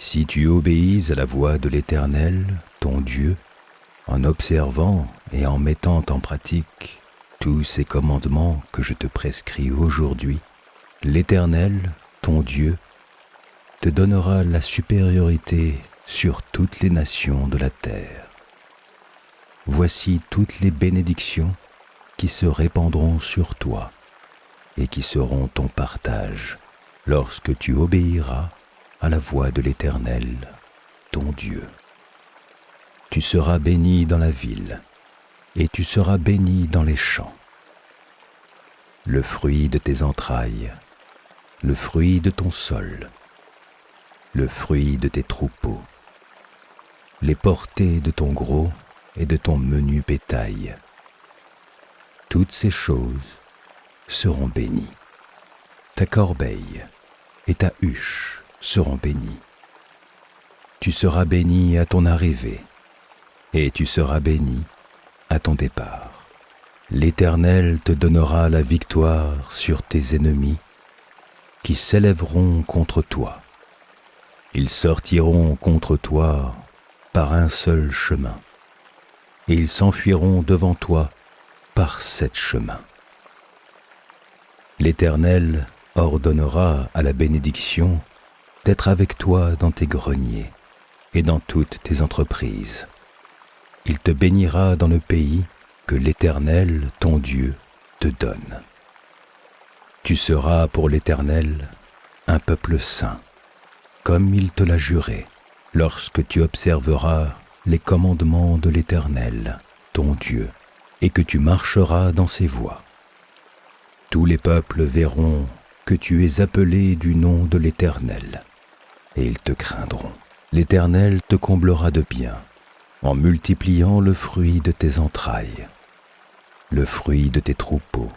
Si tu obéis à la voix de l'Éternel, ton Dieu, en observant et en mettant en pratique tous ces commandements que je te prescris aujourd'hui, l'Éternel, ton Dieu, te donnera la supériorité sur toutes les nations de la terre. Voici toutes les bénédictions qui se répandront sur toi et qui seront ton partage lorsque tu obéiras à la voix de l'Éternel, ton Dieu. Tu seras béni dans la ville et tu seras béni dans les champs. Le fruit de tes entrailles, le fruit de ton sol, le fruit de tes troupeaux, les portées de ton gros et de ton menu bétail. Toutes ces choses seront bénies. Ta corbeille et ta huche seront bénies. Tu seras béni à ton arrivée et tu seras béni à ton départ. L'Éternel te donnera la victoire sur tes ennemis qui s'élèveront contre toi. Ils sortiront contre toi par un seul chemin et ils s'enfuiront devant toi par 7 chemins. L'Éternel ordonnera à la bénédiction d'être avec toi dans tes greniers et dans toutes tes entreprises. Il te bénira dans le pays que l'Éternel, ton Dieu, te donne. Tu seras pour l'Éternel un peuple saint, comme il te l'a juré, lorsque tu observeras les commandements de l'Éternel, ton Dieu, et que tu marcheras dans ses voies. Tous les peuples verront que tu es appelé du nom de l'Éternel, et ils te craindront. L'Éternel te comblera de bien, en multipliant le fruit de tes entrailles, le fruit de tes troupeaux,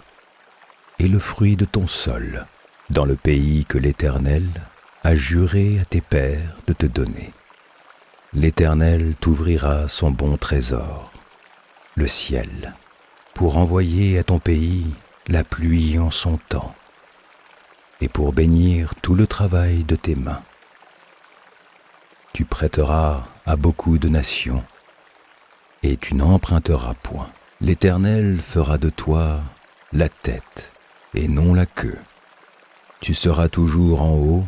et le fruit de ton sol, dans le pays que l'Éternel a juré à tes pères de te donner. L'Éternel t'ouvrira son bon trésor, le ciel, pour envoyer à ton pays la pluie en son temps, et pour bénir tout le travail de tes mains. Tu prêteras à beaucoup de nations, et tu n'emprunteras point. L'Éternel fera de toi la tête et non la queue. Tu seras toujours en haut,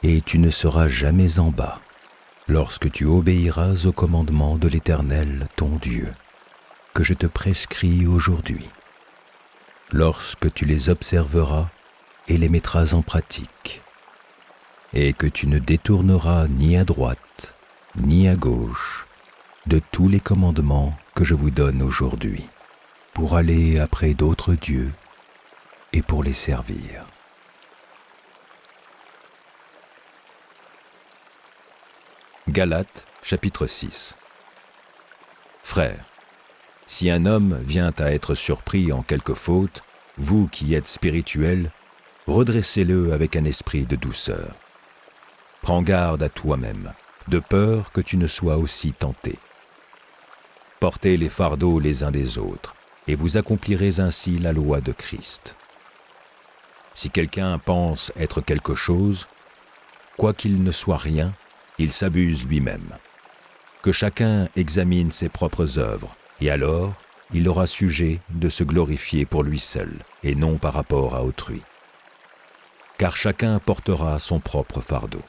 et tu ne seras jamais en bas, lorsque tu obéiras aux commandements de l'Éternel, ton Dieu, que je te prescris aujourd'hui. Lorsque tu les observeras et les mettras en pratique, et que tu ne détourneras ni à droite, ni à gauche, de tous les commandements que je vous donne aujourd'hui, pour aller après d'autres dieux et pour les servir. Galates, chapitre 6. Frères, si un homme vient à être surpris en quelque faute, vous qui êtes spirituels, redressez-le avec un esprit de douceur. Prends garde à toi-même, de peur que tu ne sois aussi tenté. Portez les fardeaux les uns des autres, et vous accomplirez ainsi la loi de Christ. Si quelqu'un pense être quelque chose, quoiqu'il ne soit rien, il s'abuse lui-même. Que chacun examine ses propres œuvres, et alors il aura sujet de se glorifier pour lui seul, et non par rapport à autrui. Car chacun portera son propre fardeau.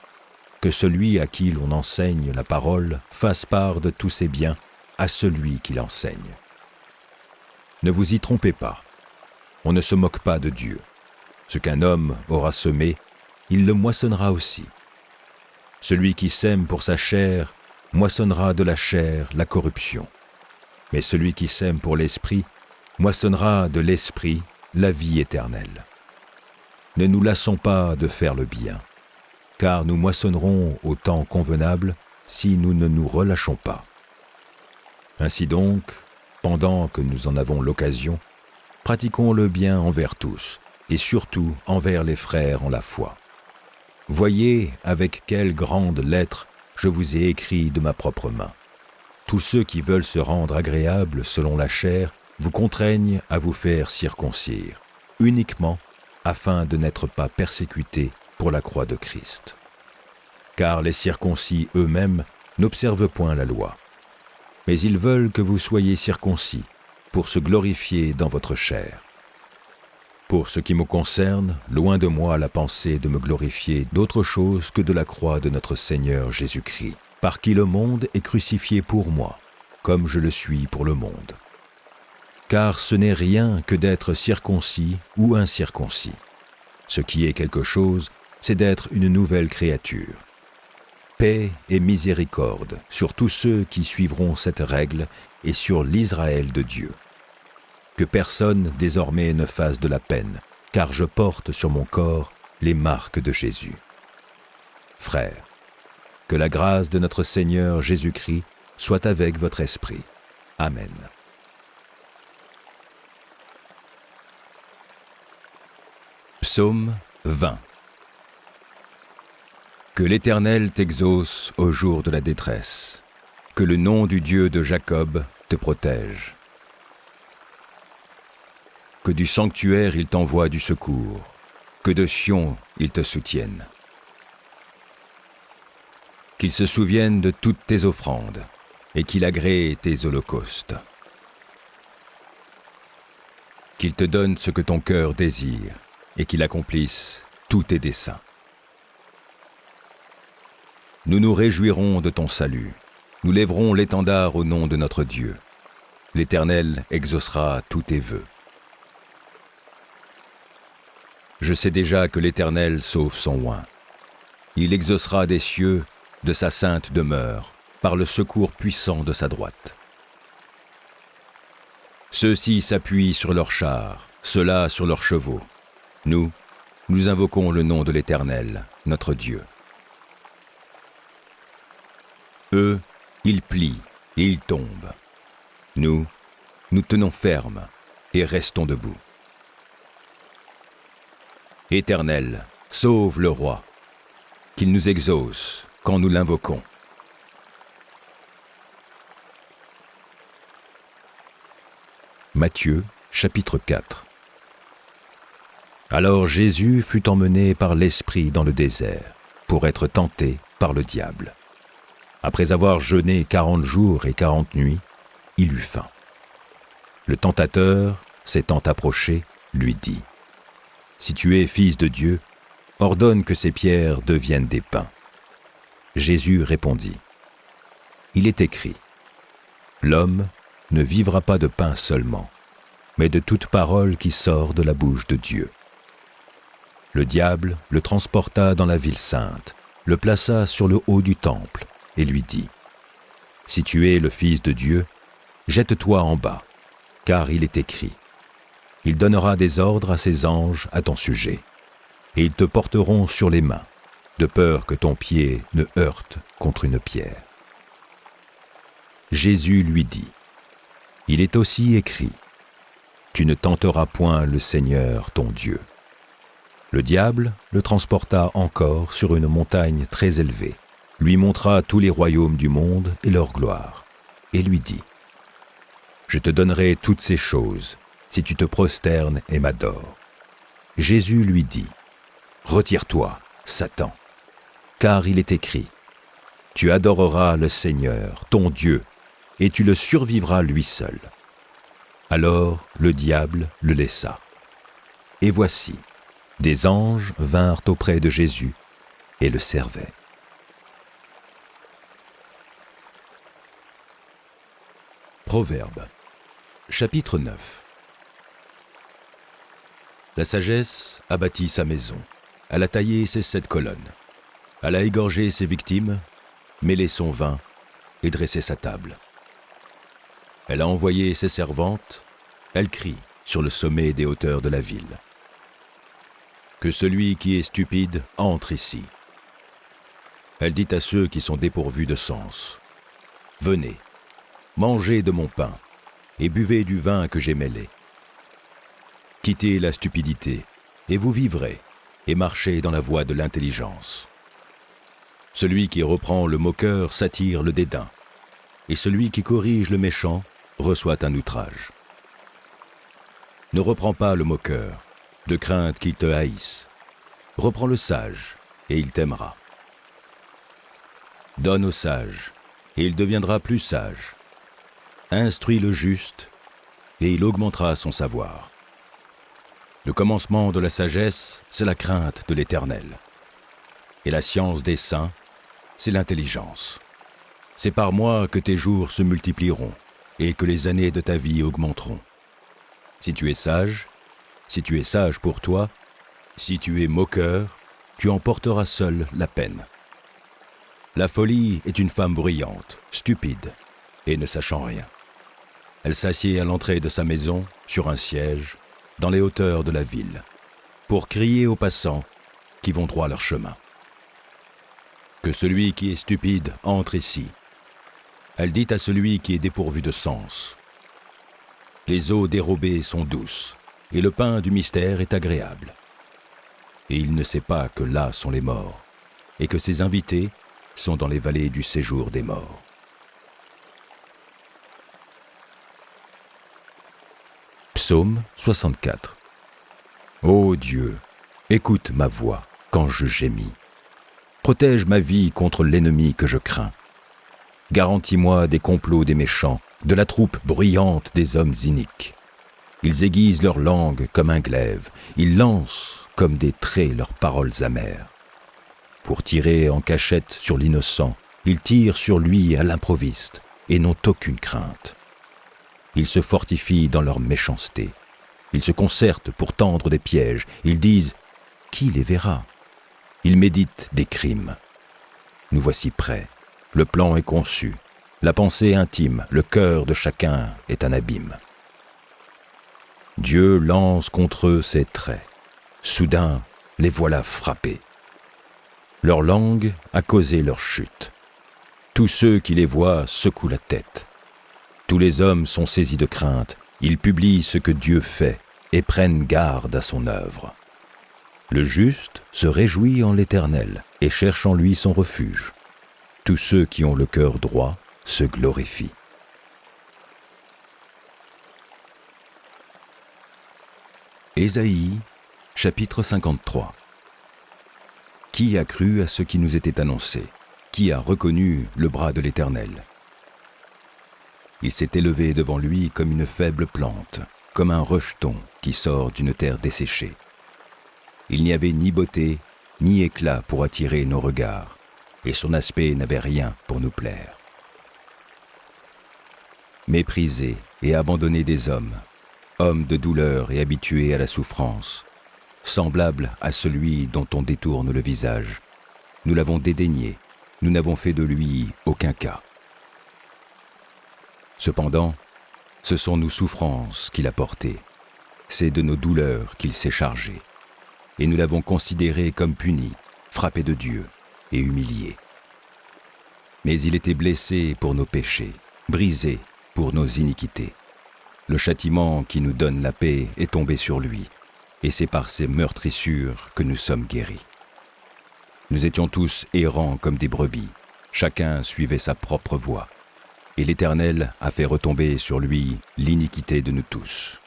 Que celui à qui l'on enseigne la parole fasse part de tous ses biens à celui qui l'enseigne. Ne vous y trompez pas, on ne se moque pas de Dieu. Ce qu'un homme aura semé, il le moissonnera aussi. Celui qui sème pour sa chair moissonnera de la chair la corruption. Mais celui qui sème pour l'esprit moissonnera de l'esprit la vie éternelle. Ne nous lassons pas de faire le bien, car nous moissonnerons au temps convenable si nous ne nous relâchons pas. Ainsi donc, pendant que nous en avons l'occasion, pratiquons le bien envers tous, et surtout envers les frères en la foi. Voyez avec quelle grande lettre je vous ai écrit de ma propre main. Tous ceux qui veulent se rendre agréables selon la chair vous contraignent à vous faire circoncire, uniquement afin de n'être pas persécutés pour la croix de Christ. car les circoncis eux-mêmes n'observent point la loi. Mais ils veulent que vous soyez circoncis, pour se glorifier dans votre chair. Pour ce qui me concerne, loin de moi la pensée de me glorifier d'autre chose que de la croix de notre Seigneur Jésus-Christ, par qui le monde est crucifié pour moi, comme je le suis pour le monde. Car ce n'est rien que d'être circoncis ou incirconcis. Ce qui est quelque chose, c'est d'être une nouvelle créature. Paix et miséricorde sur tous ceux qui suivront cette règle et sur l'Israël de Dieu. Que personne désormais ne fasse de la peine, car je porte sur mon corps les marques de Jésus. Frères, que la grâce de notre Seigneur Jésus-Christ soit avec votre esprit. Amen. Psaume 20. Que l'Éternel t'exauce au jour de la détresse, que le nom du Dieu de Jacob te protège. Que du sanctuaire il t'envoie du secours, que de Sion il te soutienne. Qu'il se souvienne de toutes tes offrandes, et qu'il agrée tes holocaustes. Qu'il te donne ce que ton cœur désire, et qu'il accomplisse tous tes desseins. Nous nous réjouirons de ton salut, nous lèverons l'étendard au nom de notre Dieu. L'Éternel exaucera tous tes vœux. Je sais déjà que l'Éternel sauve son oint. Il exaucera des cieux, de sa sainte demeure, par le secours puissant de sa droite. Ceux-ci s'appuient sur leurs chars, ceux-là sur leurs chevaux. Nous invoquons le nom de l'Éternel, notre Dieu. Eux, ils plient et ils tombent. Nous tenons ferme et restons debout. Éternel, sauve le roi, qu'il nous exauce quand nous l'invoquons. Matthieu, chapitre 4. Alors Jésus fut emmené par l'Esprit dans le désert, pour être tenté par le diable. Après avoir jeûné 40 jours et 40 nuits, il eut faim. Le tentateur, s'étant approché, lui dit : « Si tu es fils de Dieu, ordonne que ces pierres deviennent des pains. » Jésus répondit : « Il est écrit : L'homme ne vivra pas de pain seulement, mais de toute parole qui sort de la bouche de Dieu. » Le diable le transporta dans la ville sainte, le plaça sur le haut du temple et lui dit : « Si tu es le Fils de Dieu, jette-toi en bas, car il est écrit : Il donnera des ordres à ses anges à ton sujet, et ils te porteront sur les mains, de peur que ton pied ne heurte contre une pierre. » Jésus lui dit : « Il est aussi écrit : Tu ne tenteras point le Seigneur ton Dieu. » Le diable le transporta encore sur une montagne très élevée, lui montra tous les royaumes du monde et leur gloire, et lui dit : « Je te donnerai toutes ces choses, si tu te prosternes et m'adores. » Jésus lui dit : « Retire-toi, Satan, car il est écrit : Tu adoreras le Seigneur, ton Dieu, et tu le survivras lui seul. » Alors le diable le laissa. Et voici, des anges vinrent auprès de Jésus et le servaient. Proverbes, chapitre 9. La sagesse a bâti sa maison, elle a taillé ses 7 colonnes, elle a égorgé ses victimes, mêlé son vin et dressé sa table. Elle a envoyé ses servantes, elle crie sur le sommet des hauteurs de la ville. Que celui qui est stupide entre ici. Elle dit à ceux qui sont dépourvus de sens : Venez, mangez de mon pain et buvez du vin que j'ai mêlé. Quittez la stupidité et vous vivrez, et marchez dans la voie de l'intelligence. Celui qui reprend le moqueur s'attire le dédain, et celui qui corrige le méchant reçoit un outrage. Ne reprends pas le moqueur, de crainte qu'il te haïsse. Reprends le sage, et il t'aimera. Donne au sage, et il deviendra plus sage. Instruis le juste, et il augmentera son savoir. Le commencement de la sagesse, c'est la crainte de l'Éternel. Et la science des saints, c'est l'intelligence. C'est par moi que tes jours se multiplieront, et que les années de ta vie augmenteront. Si tu es sage pour toi, si tu es moqueur, tu en porteras seul la peine. La folie est une femme bruyante, stupide, et ne sachant rien. Elle s'assied à l'entrée de sa maison, sur un siège, dans les hauteurs de la ville, pour crier aux passants qui vont droit leur chemin. Que celui qui est stupide entre ici. Elle dit à celui qui est dépourvu de sens. Les eaux dérobées sont douces, et le pain du mystère est agréable. Et il ne sait pas que là sont les morts, et que ses invités sont dans les vallées du séjour des morts. Psaume 64. Ô Dieu, écoute ma voix quand je gémis. Protège ma vie contre l'ennemi que je crains. Garantis-moi des complots des méchants, de la troupe bruyante des hommes iniques. Ils aiguisent leur langue comme un glaive, ils lancent comme des traits leurs paroles amères. Pour tirer en cachette sur l'innocent, ils tirent sur lui à l'improviste et n'ont aucune crainte. Ils se fortifient dans leur méchanceté. Ils se concertent pour tendre des pièges. Ils disent « Qui les verra ?» Ils méditent des crimes. Nous voici prêts. Le plan est conçu. La pensée intime, le cœur de chacun est un abîme. Dieu lance contre eux ses traits. Soudain, les voilà frappés. Leur langue a causé leur chute. Tous ceux qui les voient secouent la tête. Tous les hommes sont saisis de crainte. Ils publient ce que Dieu fait et prennent garde à son œuvre. Le juste se réjouit en l'Éternel et cherche en lui son refuge. Tous ceux qui ont le cœur droit se glorifient. Ésaïe, chapitre 53. Qui a cru à ce qui nous était annoncé? Qui a reconnu le bras de l'Éternel? Il s'est élevé devant lui comme une faible plante, comme un rejeton qui sort d'une terre desséchée. Il n'y avait ni beauté, ni éclat pour attirer nos regards, et son aspect n'avait rien pour nous plaire. Méprisé et abandonné des hommes, homme de douleur et habitué à la souffrance, semblable à celui dont on détourne le visage, nous l'avons dédaigné, nous n'avons fait de lui aucun cas. Cependant, ce sont nos souffrances qu'il a portées, c'est de nos douleurs qu'il s'est chargé, et nous l'avons considéré comme puni, frappé de Dieu et humilié. Mais il était blessé pour nos péchés, brisé pour nos iniquités. Le châtiment qui nous donne la paix est tombé sur lui, et c'est par ses meurtrissures que nous sommes guéris. Nous étions tous errants comme des brebis, chacun suivait sa propre voie. Et l'Éternel a fait retomber sur lui l'iniquité de nous tous.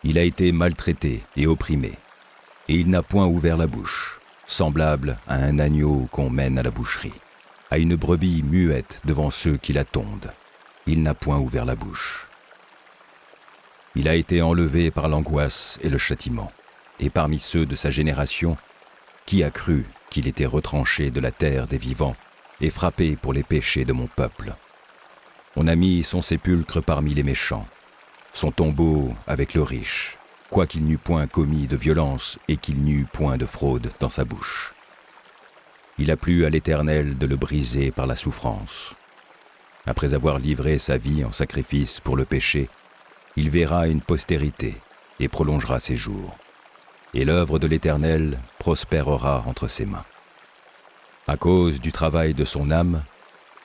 Il a été maltraité et opprimé, et il n'a point ouvert la bouche, semblable à un agneau qu'on mène à la boucherie, à une brebis muette devant ceux qui la tondent. Il n'a point ouvert la bouche. Il a été enlevé par l'angoisse et le châtiment, et parmi ceux de sa génération, qui a cru qu'il était retranché de la terre des vivants et frappé pour les péchés de mon peuple. On a mis son sépulcre parmi les méchants, son tombeau avec le riche, quoiqu'il n'eût point commis de violence et qu'il n'y eût point de fraude dans sa bouche. Il a plu à l'Éternel de le briser par la souffrance. Après avoir livré sa vie en sacrifice pour le péché, il verra une postérité et prolongera ses jours. Et l'œuvre de l'Éternel prospérera entre ses mains. À cause du travail de son âme,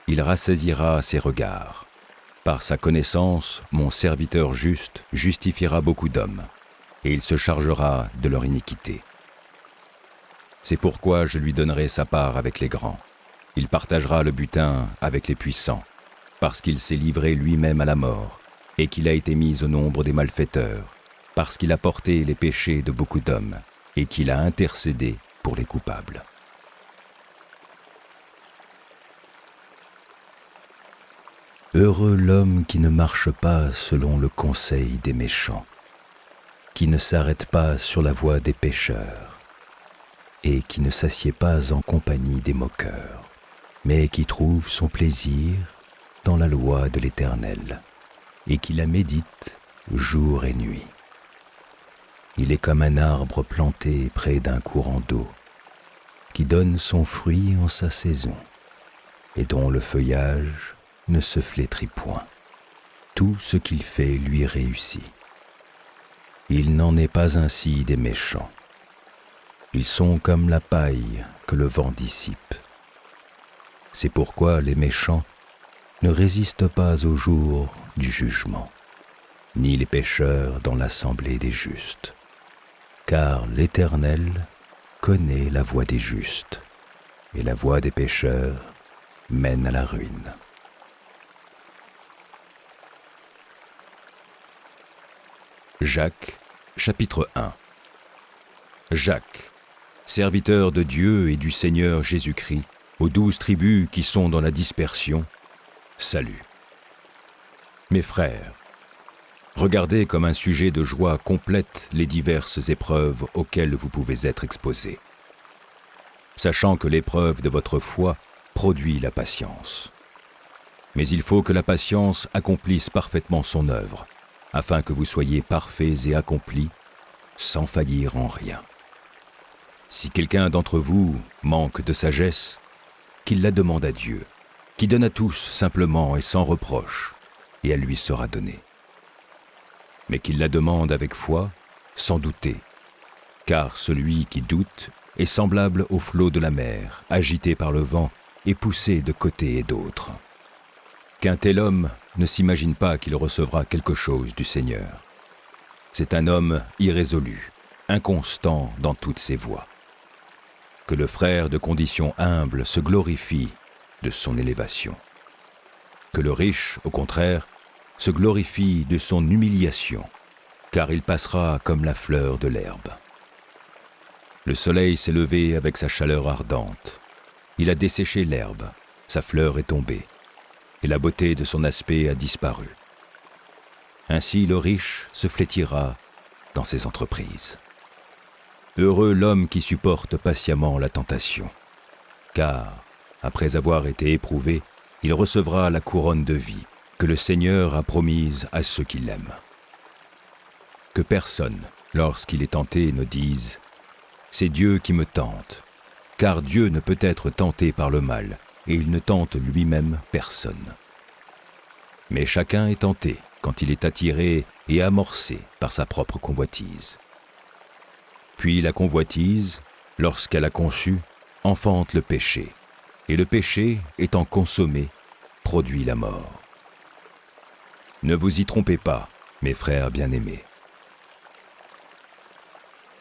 il rassaisira ses regards. Par sa connaissance, mon serviteur juste justifiera beaucoup d'hommes, et il se chargera de leur iniquité. C'est pourquoi je lui donnerai sa part avec les grands. Il partagera le butin avec les puissants, parce qu'il s'est livré lui-même à la mort, et qu'il a été mis au nombre des malfaiteurs, parce qu'il a porté les péchés de beaucoup d'hommes, et qu'il a intercédé pour les coupables. Heureux l'homme qui ne marche pas selon le conseil des méchants, qui ne s'arrête pas sur la voie des pécheurs, et qui ne s'assied pas en compagnie des moqueurs, mais qui trouve son plaisir dans la loi de l'Éternel, et qui la médite jour et nuit. Il est comme un arbre planté près d'un courant d'eau, qui donne son fruit en sa saison, et dont le feuillage ne se flétrit point. Tout ce qu'il fait lui réussit. Il n'en est pas ainsi des méchants. Ils sont comme la paille que le vent dissipe. C'est pourquoi les méchants ne résistent pas au jour du jugement, ni les pécheurs dans l'assemblée des justes. Car l'Éternel connaît la voie des justes, et la voie des pécheurs mène à la ruine. Jacques, chapitre 1. Jacques, serviteur de Dieu et du Seigneur Jésus-Christ, aux 12 tribus qui sont dans la dispersion, salut. Mes frères, regardez comme un sujet de joie complète les diverses épreuves auxquelles vous pouvez être exposés, sachant que l'épreuve de votre foi produit la patience. Mais il faut que la patience accomplisse parfaitement son œuvre, afin que vous soyez parfaits et accomplis, sans faillir en rien. Si quelqu'un d'entre vous manque de sagesse, qu'il la demande à Dieu, qui donne à tous simplement et sans reproche, et elle lui sera donnée. Mais qu'il la demande avec foi, sans douter, car celui qui doute est semblable au flot de la mer, agité par le vent et poussé de côté et d'autre. Qu'un tel homme ne s'imagine pas qu'il recevra quelque chose du Seigneur. C'est un homme irrésolu, inconstant dans toutes ses voies. Que le frère de condition humble se glorifie de son élévation. Que le riche, au contraire, se glorifie de son humiliation, car il passera comme la fleur de l'herbe. Le soleil s'est levé avec sa chaleur ardente. Il a desséché l'herbe, sa fleur est tombée, et la beauté de son aspect a disparu. Ainsi le riche se flétira dans ses entreprises. Heureux l'homme qui supporte patiemment la tentation, car, après avoir été éprouvé, il recevra la couronne de vie que le Seigneur a promise à ceux qui l'aiment. Que personne, lorsqu'il est tenté, ne dise « C'est Dieu qui me tente », car Dieu ne peut être tenté par le mal, et il ne tente lui-même personne. Mais chacun est tenté quand il est attiré et amorcé par sa propre convoitise. Puis la convoitise, lorsqu'elle a conçu, enfante le péché, et le péché, étant consommé, produit la mort. Ne vous y trompez pas, mes frères bien-aimés.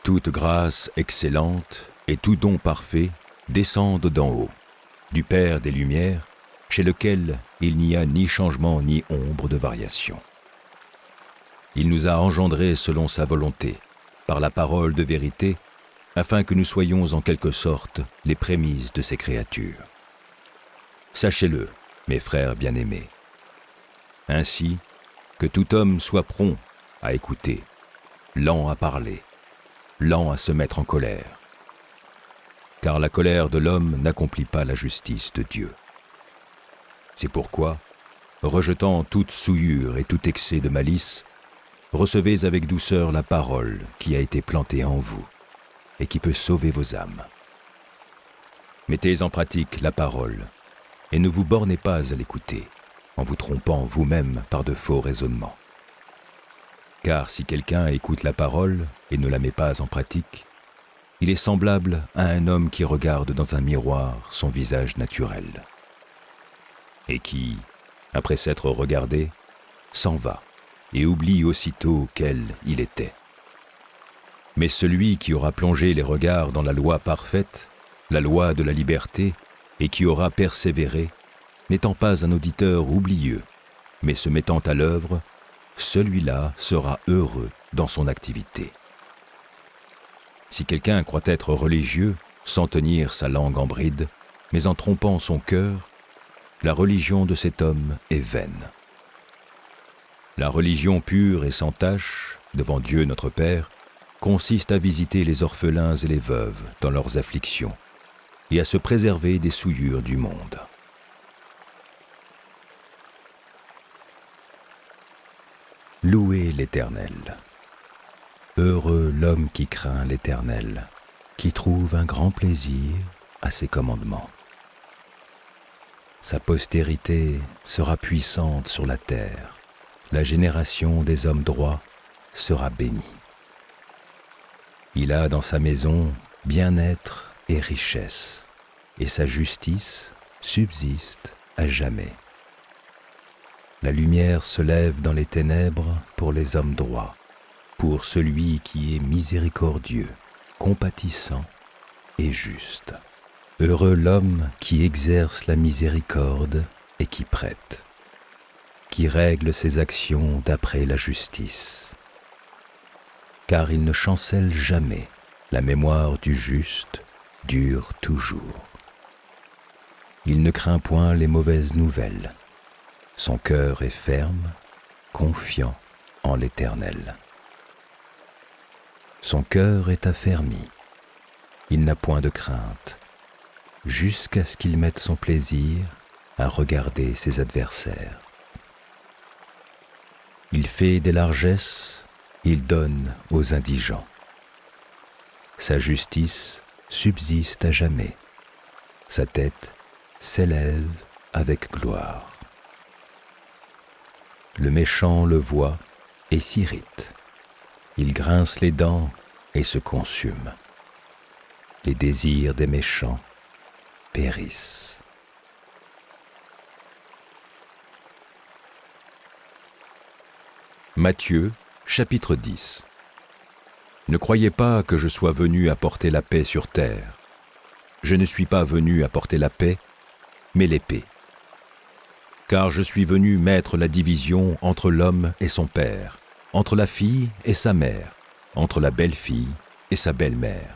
Toute grâce excellente et tout don parfait descendent d'en haut, du Père des Lumières, chez lequel il n'y a ni changement ni ombre de variation. Il nous a engendrés selon sa volonté, par la parole de vérité, afin que nous soyons en quelque sorte les prémices de ses créatures. Sachez-le, mes frères bien-aimés. Ainsi, que tout homme soit prompt à écouter, lent à parler, lent à se mettre en colère. Car la colère de l'homme n'accomplit pas la justice de Dieu. C'est pourquoi, rejetant toute souillure et tout excès de malice, recevez avec douceur la parole qui a été plantée en vous et qui peut sauver vos âmes. Mettez en pratique la parole et ne vous bornez pas à l'écouter en vous trompant vous-même par de faux raisonnements. Car si quelqu'un écoute la parole et ne la met pas en pratique, il est semblable à un homme qui regarde dans un miroir son visage naturel et qui, après s'être regardé, s'en va et oublie aussitôt quel il était. Mais celui qui aura plongé les regards dans la loi parfaite, la loi de la liberté, et qui aura persévéré, n'étant pas un auditeur oublieux, mais se mettant à l'œuvre, celui-là sera heureux dans son activité. Si quelqu'un croit être religieux, sans tenir sa langue en bride, mais en trompant son cœur, la religion de cet homme est vaine. La religion pure et sans tache, devant Dieu notre Père, consiste à visiter les orphelins et les veuves dans leurs afflictions et à se préserver des souillures du monde. Louez l'Éternel. Heureux l'homme qui craint l'Éternel, qui trouve un grand plaisir à ses commandements. Sa postérité sera puissante sur la terre, la génération des hommes droits sera bénie. Il a dans sa maison bien-être et richesse, et sa justice subsiste à jamais. La lumière se lève dans les ténèbres pour les hommes droits, pour celui qui est miséricordieux, compatissant et juste. Heureux l'homme qui exerce la miséricorde et qui prête, qui règle ses actions d'après la justice. Car il ne chancelle jamais, la mémoire du juste dure toujours. Il ne craint point les mauvaises nouvelles. Son cœur est ferme, confiant en l'Éternel. Son cœur est affermi, il n'a point de crainte, jusqu'à ce qu'il mette son plaisir à regarder ses adversaires. Il fait des largesses, il donne aux indigents. Sa justice subsiste à jamais, sa tête s'élève avec gloire. Le méchant le voit et s'irrite. Il grince les dents et se consume. Les désirs des méchants périssent. Matthieu, chapitre 10. Ne croyez pas que je sois venu apporter la paix sur terre. Je ne suis pas venu apporter la paix, mais l'épée. Car je suis venu mettre la division entre l'homme et son père, entre la fille et sa mère, entre la belle-fille et sa belle-mère.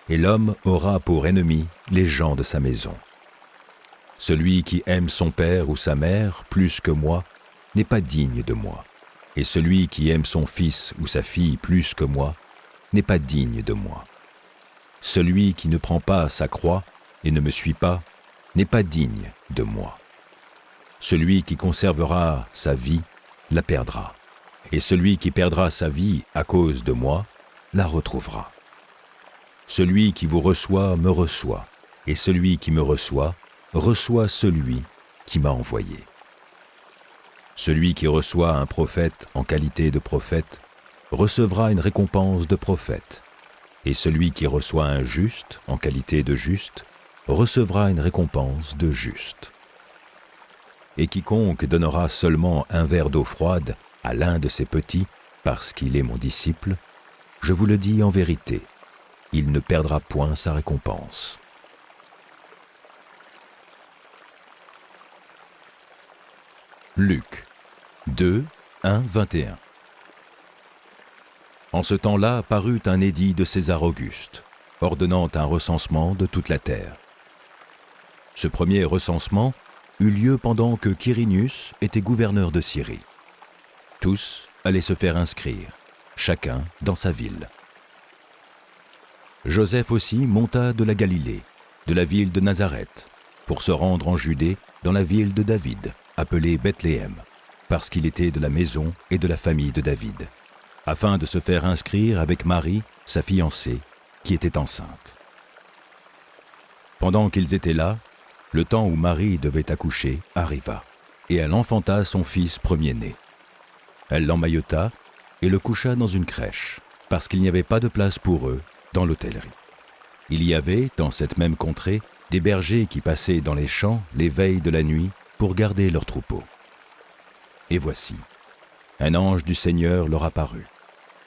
Et l'homme aura pour ennemi les gens de sa maison. Celui qui aime son père ou sa mère plus que moi n'est pas digne de moi. Et celui qui aime son fils ou sa fille plus que moi n'est pas digne de moi. Celui qui ne prend pas sa croix et ne me suit pas n'est pas digne de moi. Celui qui conservera sa vie la perdra, et celui qui perdra sa vie à cause de moi la retrouvera. Celui qui vous reçoit me reçoit, et celui qui me reçoit reçoit celui qui m'a envoyé. Celui qui reçoit un prophète en qualité de prophète recevra une récompense de prophète, et celui qui reçoit un juste en qualité de juste recevra une récompense de juste. Et quiconque donnera seulement un verre d'eau froide à l'un de ses petits, parce qu'il est mon disciple, je vous le dis en vérité, il ne perdra point sa récompense. Luc 2, 1, 21. En ce temps-là parut un édit de César Auguste, ordonnant un recensement de toute la terre. Ce premier recensement eut lieu pendant que Quirinius était gouverneur de Syrie. Tous allaient se faire inscrire, chacun dans sa ville. Joseph aussi monta de la Galilée, de la ville de Nazareth, pour se rendre en Judée dans la ville de David, appelée Bethléem, parce qu'il était de la maison et de la famille de David, afin de se faire inscrire avec Marie, sa fiancée, qui était enceinte. Pendant qu'ils étaient là, le temps où Marie devait accoucher arriva, et elle enfanta son fils premier-né. Elle l'emmaillota et le coucha dans une crèche, parce qu'il n'y avait pas de place pour eux dans l'hôtellerie. Il y avait, dans cette même contrée, des bergers qui passaient dans les champs les veilles de la nuit pour garder leurs troupeaux. Et voici, un ange du Seigneur leur apparut,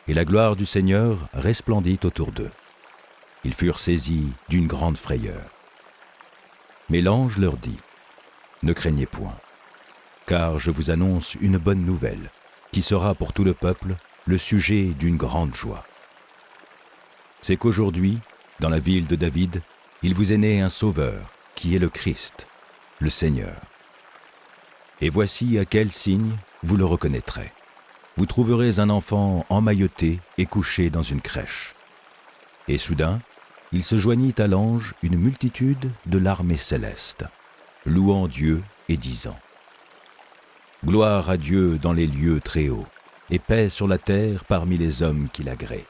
et la gloire du Seigneur resplendit autour d'eux. Ils furent saisis d'une grande frayeur. Mais l'ange leur dit, « Ne craignez point, car je vous annonce une bonne nouvelle, qui sera pour tout le peuple le sujet d'une grande joie. C'est qu'aujourd'hui, dans la ville de David, il vous est né un Sauveur, qui est le Christ, le Seigneur. Et voici à quel signe vous le reconnaîtrez. Vous trouverez un enfant emmailloté et couché dans une crèche. » Et soudain, il se joignit à l'ange une multitude de l'armée céleste, louant Dieu et disant : « Gloire à Dieu dans les lieux très hauts, et paix sur la terre parmi les hommes qui l'agréent. »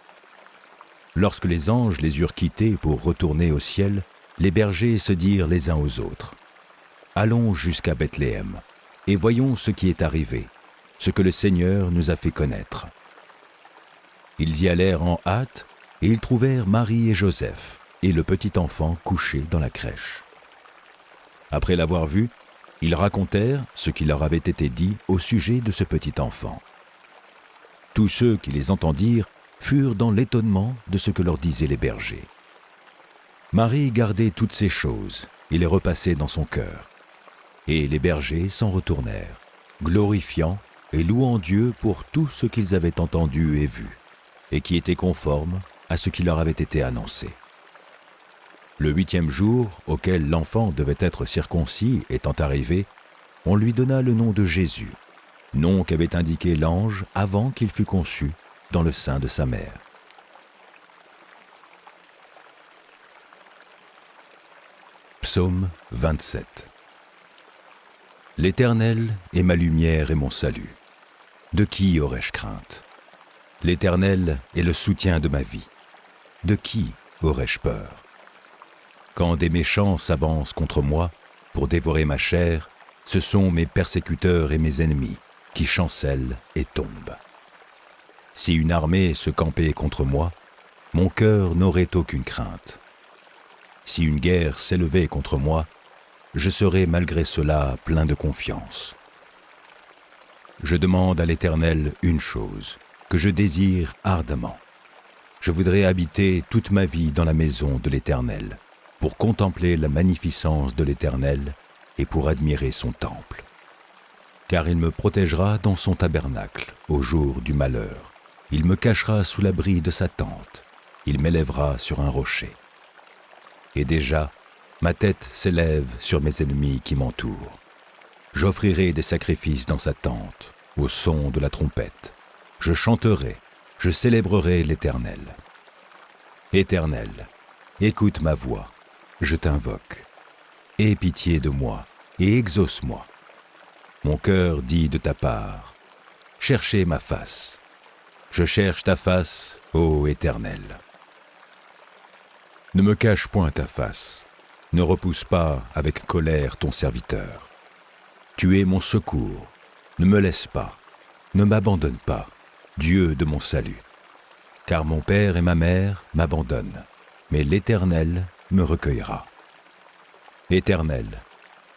Lorsque les anges les eurent quittés pour retourner au ciel, les bergers se dirent les uns aux autres : « Allons jusqu'à Bethléem, et voyons ce qui est arrivé, ce que le Seigneur nous a fait connaître. » Ils y allèrent en hâte, et ils trouvèrent Marie et Joseph, et le petit enfant couché dans la crèche. Après l'avoir vu, ils racontèrent ce qui leur avait été dit au sujet de ce petit enfant. Tous ceux qui les entendirent furent dans l'étonnement de ce que leur disaient les bergers. Marie gardait toutes ces choses et les repassait dans son cœur. Et les bergers s'en retournèrent, glorifiant et louant Dieu pour tout ce qu'ils avaient entendu et vu, et qui était conforme à ce qui leur avait été annoncé. Le 8e jour, auquel l'enfant devait être circoncis étant arrivé, on lui donna le nom de Jésus, nom qu'avait indiqué l'ange avant qu'il fût conçu dans le sein de sa mère. Psaume 27. L'Éternel est ma lumière et mon salut. De qui aurais-je crainte ? L'Éternel est le soutien de ma vie. De qui aurais-je peur ? Quand des méchants s'avancent contre moi pour dévorer ma chair, ce sont mes persécuteurs et mes ennemis qui chancellent et tombent. Si une armée se campait contre moi, mon cœur n'aurait aucune crainte. Si une guerre s'élevait contre moi, je serais malgré cela plein de confiance. Je demande à l'Éternel une chose, que je désire ardemment. Je voudrais habiter toute ma vie dans la maison de l'Éternel, pour contempler la magnificence de l'Éternel et pour admirer son temple. Car il me protégera dans son tabernacle au jour du malheur. Il me cachera sous l'abri de sa tente. Il m'élèvera sur un rocher. Et déjà, ma tête s'élève sur mes ennemis qui m'entourent. J'offrirai des sacrifices dans sa tente, au son de la trompette. Je chanterai, je célébrerai l'Éternel. Éternel, écoute ma voix, je t'invoque. Aie pitié de moi et exauce-moi. Mon cœur dit de ta part, cherchez ma face. Je cherche ta face, ô Éternel. Ne me cache point ta face, ne repousse pas avec colère ton serviteur. Tu es mon secours, ne me laisse pas, ne m'abandonne pas, Dieu de mon salut. Car mon père et ma mère m'abandonnent, mais l'Éternel me recueillera. Éternel,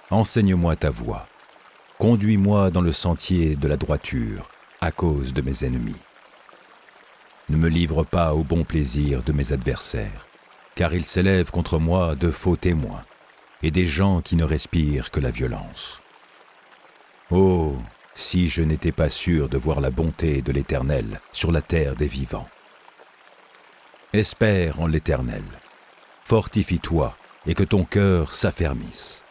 enseigne-moi ta voie, conduis-moi dans le sentier de la droiture à cause de mes ennemis. Ne me livre pas au bon plaisir de mes adversaires, car ils s'élèvent contre moi de faux témoins et des gens qui ne respirent que la violence. Oh, si je n'étais pas sûr de voir la bonté de l'Éternel sur la terre des vivants. Espère en l'Éternel, fortifie-toi et que ton cœur s'affermisse.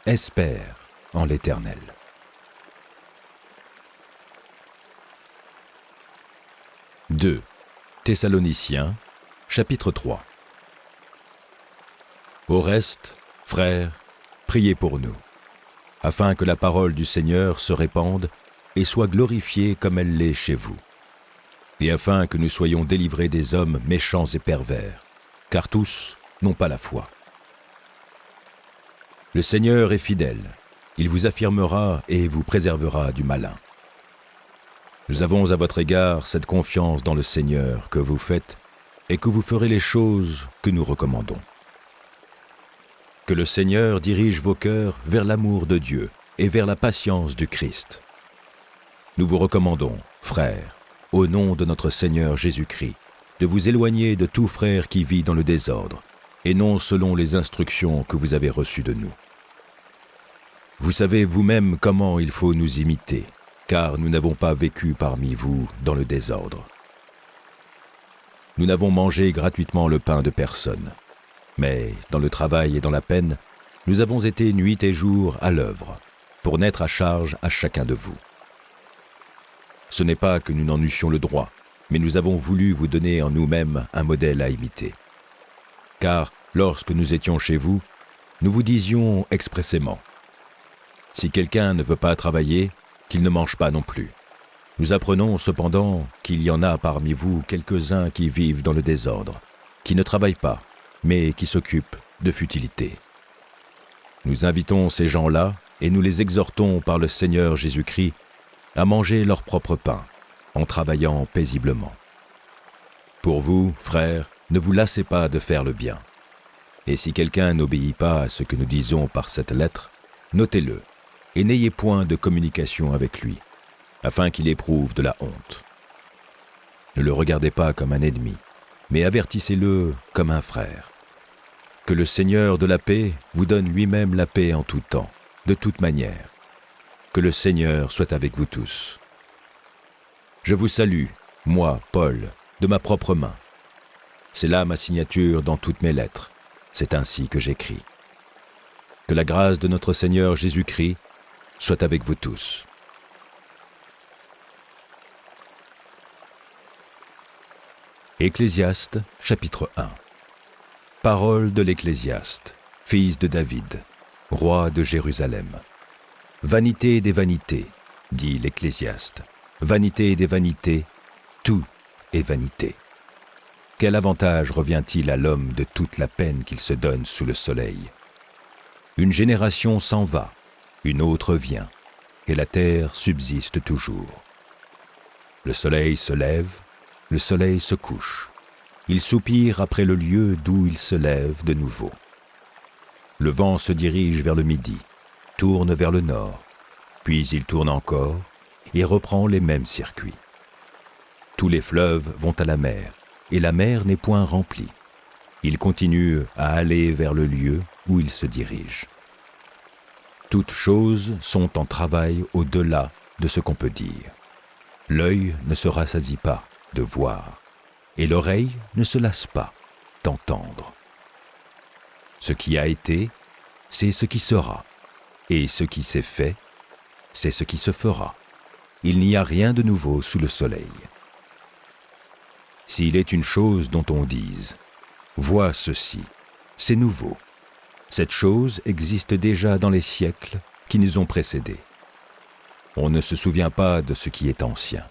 Espère en l'Éternel. « 2. Thessaloniciens, chapitre 3. Au reste, frères, priez pour nous, afin que la parole du Seigneur se répande et soit glorifiée comme elle l'est chez vous, et afin que nous soyons délivrés des hommes méchants et pervers, car tous n'ont pas la foi. Le Seigneur est fidèle, il vous affirmera et vous préservera du malin. Nous avons à votre égard cette confiance dans le Seigneur que vous faites et que vous ferez les choses que nous recommandons. Que le Seigneur dirige vos cœurs vers l'amour de Dieu et vers la patience du Christ. Nous vous recommandons, frères, au nom de notre Seigneur Jésus-Christ, de vous éloigner de tout frère qui vit dans le désordre, et non selon les instructions que vous avez reçues de nous. Vous savez vous-même comment il faut nous imiter, car nous n'avons pas vécu parmi vous dans le désordre. Nous n'avons mangé gratuitement le pain de personne, mais dans le travail et dans la peine, nous avons été nuit et jour à l'œuvre, pour n'être à charge à chacun de vous. Ce n'est pas que nous n'en eussions le droit, mais nous avons voulu vous donner en nous-mêmes un modèle à imiter. Car lorsque nous étions chez vous, nous vous disions expressément « Si quelqu'un ne veut pas travailler, qu'il ne mange pas non plus. » Nous apprenons cependant qu'il y en a parmi vous quelques-uns qui vivent dans le désordre, qui ne travaillent pas, mais qui s'occupent de futilités. Nous invitons ces gens-là et nous les exhortons par le Seigneur Jésus-Christ à manger leur propre pain, en travaillant paisiblement. Pour vous, frères, ne vous lassez pas de faire le bien. Et si quelqu'un n'obéit pas à ce que nous disons par cette lettre, notez-le, et n'ayez point de communication avec lui, afin qu'il éprouve de la honte. Ne le regardez pas comme un ennemi, mais avertissez-le comme un frère. Que le Seigneur de la paix vous donne lui-même la paix en tout temps, de toute manière. Que le Seigneur soit avec vous tous. Je vous salue, moi, Paul, de ma propre main. C'est là ma signature dans toutes mes lettres. C'est ainsi que j'écris. Que la grâce de notre Seigneur Jésus-Christ soit avec vous tous. Ecclésiaste, chapitre 1. Parole de l'Ecclésiaste, fils de David, roi de Jérusalem. Vanité des vanités, dit l'Ecclésiaste. Vanité des vanités, tout est vanité. Quel avantage revient-il à l'homme de toute la peine qu'il se donne sous le soleil? Une génération s'en va, une autre vient, et la terre subsiste toujours. Le soleil se lève, le soleil se couche. Il soupire après le lieu d'où il se lève de nouveau. Le vent se dirige vers le midi, tourne vers le nord, puis il tourne encore et reprend les mêmes circuits. Tous les fleuves vont à la mer, et la mer n'est point remplie. Ils continuent à aller vers le lieu où ils se dirigent. Toutes choses sont en travail au-delà de ce qu'on peut dire. L'œil ne se rassasie pas de voir, et l'oreille ne se lasse pas d'entendre. Ce qui a été, c'est ce qui sera, et ce qui s'est fait, c'est ce qui se fera. Il n'y a rien de nouveau sous le soleil. S'il est une chose dont on dise « Vois ceci, c'est nouveau », cette chose existe déjà dans les siècles qui nous ont précédés. On ne se souvient pas de ce qui est ancien,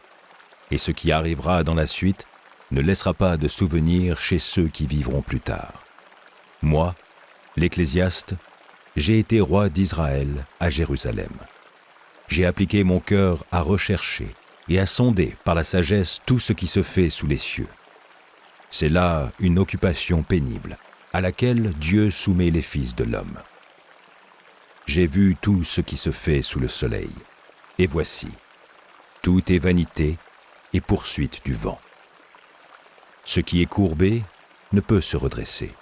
et ce qui arrivera dans la suite ne laissera pas de souvenir chez ceux qui vivront plus tard. Moi, l'Ecclésiaste, j'ai été roi d'Israël à Jérusalem. J'ai appliqué mon cœur à rechercher et à sonder par la sagesse tout ce qui se fait sous les cieux. C'est là une occupation pénible, à laquelle Dieu soumet les fils de l'homme. J'ai vu tout ce qui se fait sous le soleil, et voici, tout est vanité et poursuite du vent. Ce qui est courbé ne peut se redresser,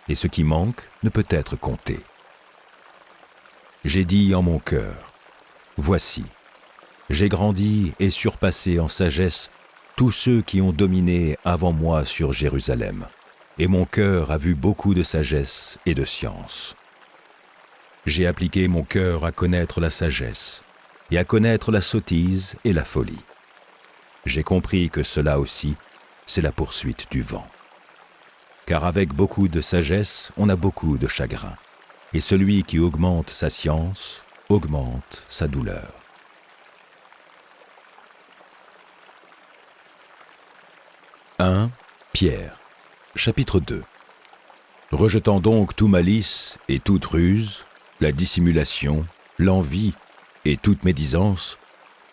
et ce qui manque ne peut être compté. J'ai dit en mon cœur, voici, j'ai grandi et surpassé en sagesse tous ceux qui ont dominé avant moi sur Jérusalem, et mon cœur a vu beaucoup de sagesse et de science. J'ai appliqué mon cœur à connaître la sagesse, et à connaître la sottise et la folie. J'ai compris que cela aussi, c'est la poursuite du vent. Car avec beaucoup de sagesse, on a beaucoup de chagrin, et celui qui augmente sa science, augmente sa douleur. Pierre, chapitre 2. Rejetant donc tout malice et toute ruse, la dissimulation, l'envie et toute médisance,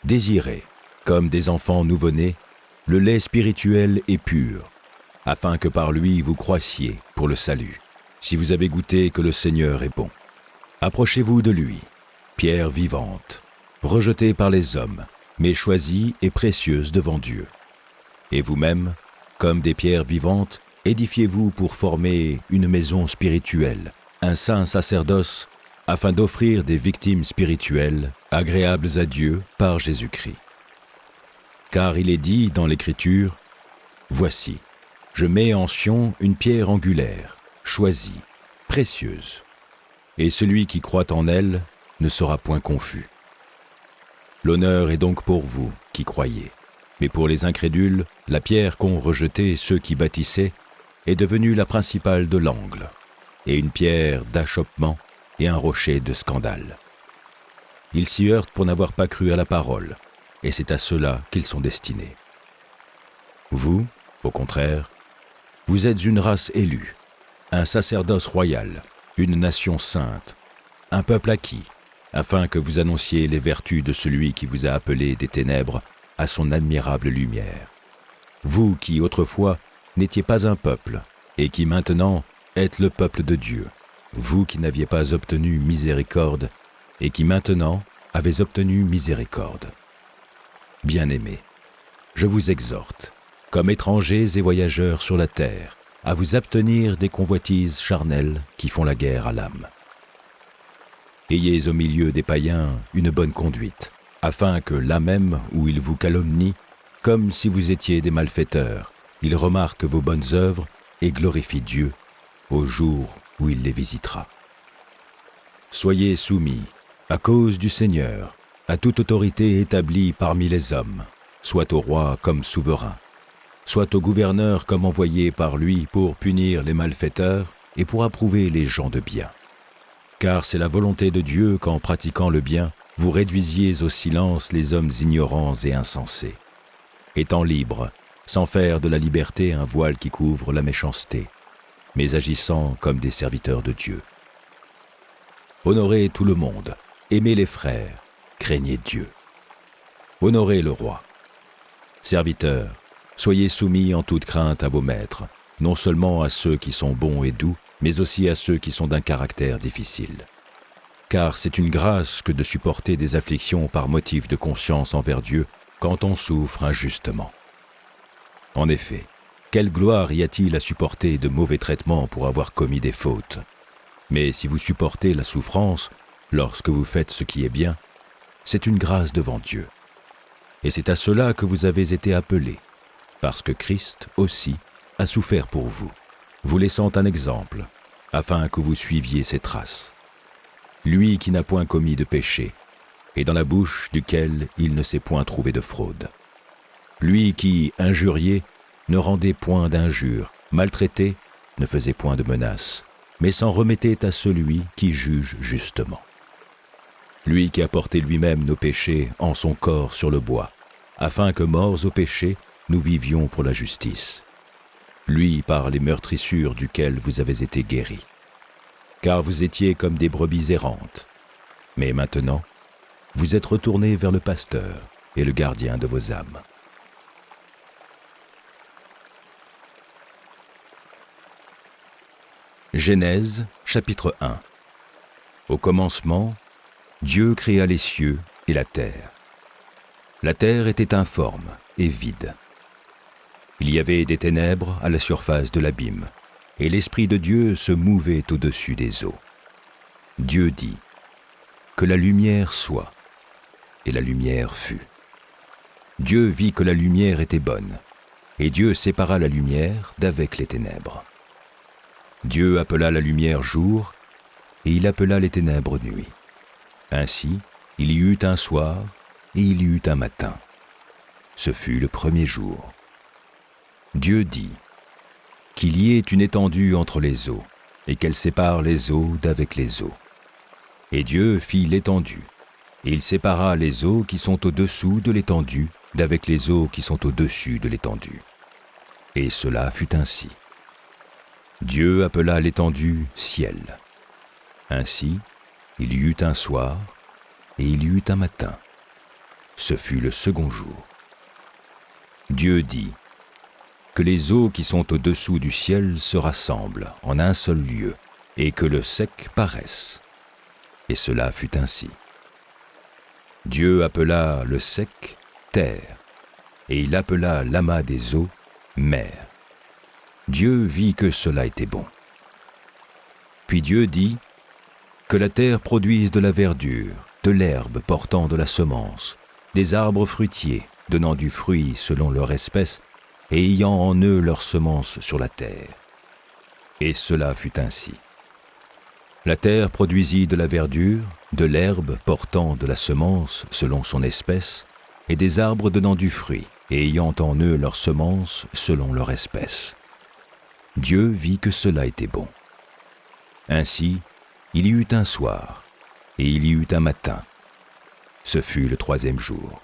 désirez, comme des enfants nouveau-nés, le lait spirituel et pur, afin que par lui vous croissiez pour le salut, si vous avez goûté que le Seigneur est bon. Approchez-vous de lui, pierre vivante, rejetée par les hommes, mais choisie et précieuse devant Dieu. Et vous-même, comme des pierres vivantes, édifiez-vous pour former une maison spirituelle, un saint sacerdoce, afin d'offrir des victimes spirituelles agréables à Dieu par Jésus-Christ. Car il est dit dans l'Écriture, « Voici, je mets en Sion une pierre angulaire, choisie, précieuse, et celui qui croit en elle ne sera point confus. L'honneur est donc pour vous qui croyez, mais pour les incrédules, la pierre qu'ont rejetée ceux qui bâtissaient est devenue la principale de l'angle, et une pierre d'achoppement et un rocher de scandale. Ils s'y heurtent pour n'avoir pas cru à la parole, et c'est à cela qu'ils sont destinés. Vous, au contraire, vous êtes une race élue, un sacerdoce royal, une nation sainte, un peuple acquis, afin que vous annonciez les vertus de celui qui vous a appelés des ténèbres à son admirable lumière. Vous qui, autrefois, n'étiez pas un peuple, et qui maintenant êtes le peuple de Dieu, vous qui n'aviez pas obtenu miséricorde, et qui maintenant avez obtenu miséricorde. Bien-aimés, je vous exhorte, comme étrangers et voyageurs sur la terre, à vous abstenir des convoitises charnelles qui font la guerre à l'âme. Ayez au milieu des païens une bonne conduite, afin que là même où ils vous calomnient, comme si vous étiez des malfaiteurs, ils remarquent vos bonnes œuvres et glorifient Dieu au jour où il les visitera. Soyez soumis, à cause du Seigneur, à toute autorité établie parmi les hommes, soit au roi comme souverain, soit au gouverneur comme envoyé par lui pour punir les malfaiteurs et pour approuver les gens de bien. Car c'est la volonté de Dieu qu'en pratiquant le bien, vous réduisiez au silence les hommes ignorants et insensés. Étant libres, sans faire de la liberté un voile qui couvre la méchanceté, mais agissant comme des serviteurs de Dieu. Honorez tout le monde, aimez les frères, craignez Dieu. Honorez le roi. Serviteurs, soyez soumis en toute crainte à vos maîtres, non seulement à ceux qui sont bons et doux, mais aussi à ceux qui sont d'un caractère difficile. Car c'est une grâce que de supporter des afflictions par motif de conscience envers Dieu quand on souffre injustement. En effet, quelle gloire y a-t-il à supporter de mauvais traitements pour avoir commis des fautes? Mais si vous supportez la souffrance, lorsque vous faites ce qui est bien, c'est une grâce devant Dieu. Et c'est à cela que vous avez été appelés, parce que Christ aussi a souffert pour vous, vous laissant un exemple, afin que vous suiviez ses traces. Lui qui n'a point commis de péché, et dans la bouche duquel il ne s'est point trouvé de fraude. Lui qui, injurié, ne rendait point d'injures, maltraité, ne faisait point de menaces, mais s'en remettait à celui qui juge justement. Lui qui a porté lui-même nos péchés en son corps sur le bois, afin que, morts au péché, nous vivions pour la justice. Lui par les meurtrissures duquel vous avez été guéris. Car vous étiez comme des brebis errantes. Mais maintenant, vous êtes retournés vers le pasteur et le gardien de vos âmes. Genèse, chapitre 1. Au commencement, Dieu créa les cieux et la terre. La terre était informe et vide. Il y avait des ténèbres à la surface de l'abîme, et l'Esprit de Dieu se mouvait au-dessus des eaux. Dieu dit : « Que la lumière soit. » Et la lumière fut. Dieu vit que la lumière était bonne, et Dieu sépara la lumière d'avec les ténèbres. Dieu appela la lumière jour, et il appela les ténèbres nuit. Ainsi, il y eut un soir, et il y eut un matin. Ce fut le premier jour. Dieu dit : « Qu'il y ait une étendue entre les eaux, et qu'elle sépare les eaux d'avec les eaux. » Et Dieu fit l'étendue, et il sépara les eaux qui sont au-dessous de l'étendue d'avec les eaux qui sont au-dessus de l'étendue. Et cela fut ainsi. Dieu appela l'étendue ciel. Ainsi, il y eut un soir, et il y eut un matin. Ce fut le second jour. Dieu dit : « Que les eaux qui sont au-dessous du ciel se rassemblent en un seul lieu, et que le sec paraisse. » Et cela fut ainsi. Dieu appela le sec terre, et il appela l'amas des eaux mer. Dieu vit que cela était bon. Puis Dieu dit : « Que la terre produise de la verdure, de l'herbe portant de la semence, des arbres fruitiers, donnant du fruit selon leur espèce, et ayant en eux leur semence sur la terre. » Et cela fut ainsi. La terre produisit de la verdure, de l'herbe portant de la semence selon son espèce, et des arbres donnant du fruit, et ayant en eux leur semence selon leur espèce. Dieu vit que cela était bon. Ainsi, il y eut un soir, et il y eut un matin. Ce fut le troisième jour.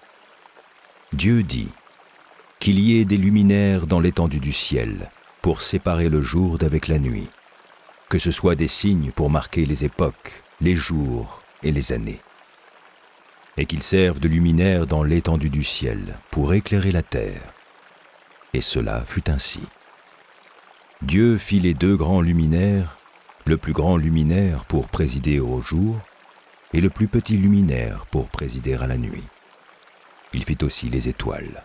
Dieu dit, qu'il y ait des luminaires dans l'étendue du ciel, pour séparer le jour d'avec la nuit, que ce soit des signes pour marquer les époques, les jours et les années, et qu'ils servent de luminaires dans l'étendue du ciel, pour éclairer la terre. Et cela fut ainsi. Dieu fit les deux grands luminaires, le plus grand luminaire pour présider au jour, et le plus petit luminaire pour présider à la nuit. Il fit aussi les étoiles.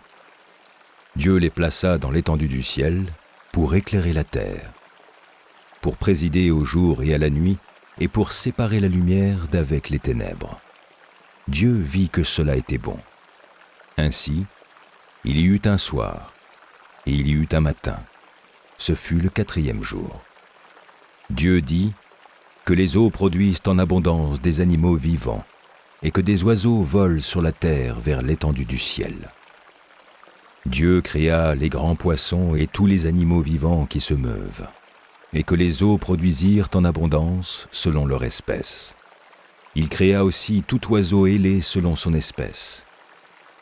Dieu les plaça dans l'étendue du ciel pour éclairer la terre, pour présider au jour et à la nuit, et pour séparer la lumière d'avec les ténèbres. Dieu vit que cela était bon. Ainsi, il y eut un soir, et il y eut un matin. Ce fut le quatrième jour. Dieu dit que les eaux produisent en abondance des animaux vivants, et que des oiseaux volent sur la terre vers l'étendue du ciel. Dieu créa les grands poissons et tous les animaux vivants qui se meuvent, et que les eaux produisirent en abondance selon leur espèce. Il créa aussi tout oiseau ailé selon son espèce.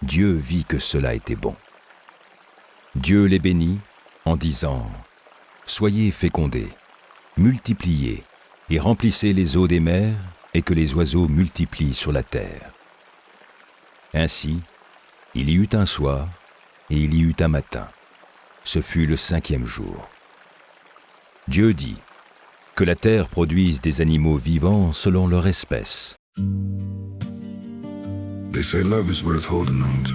Dieu vit que cela était bon. Dieu les bénit en disant « Soyez fécondés, multipliez et remplissez les eaux des mers et que les oiseaux multiplient sur la terre. » Ainsi, il y eut un soir et il y eut un matin. Ce fut le cinquième jour. Dieu dit que la terre produise des animaux vivants selon leur espèce. They say love is worth holding on to,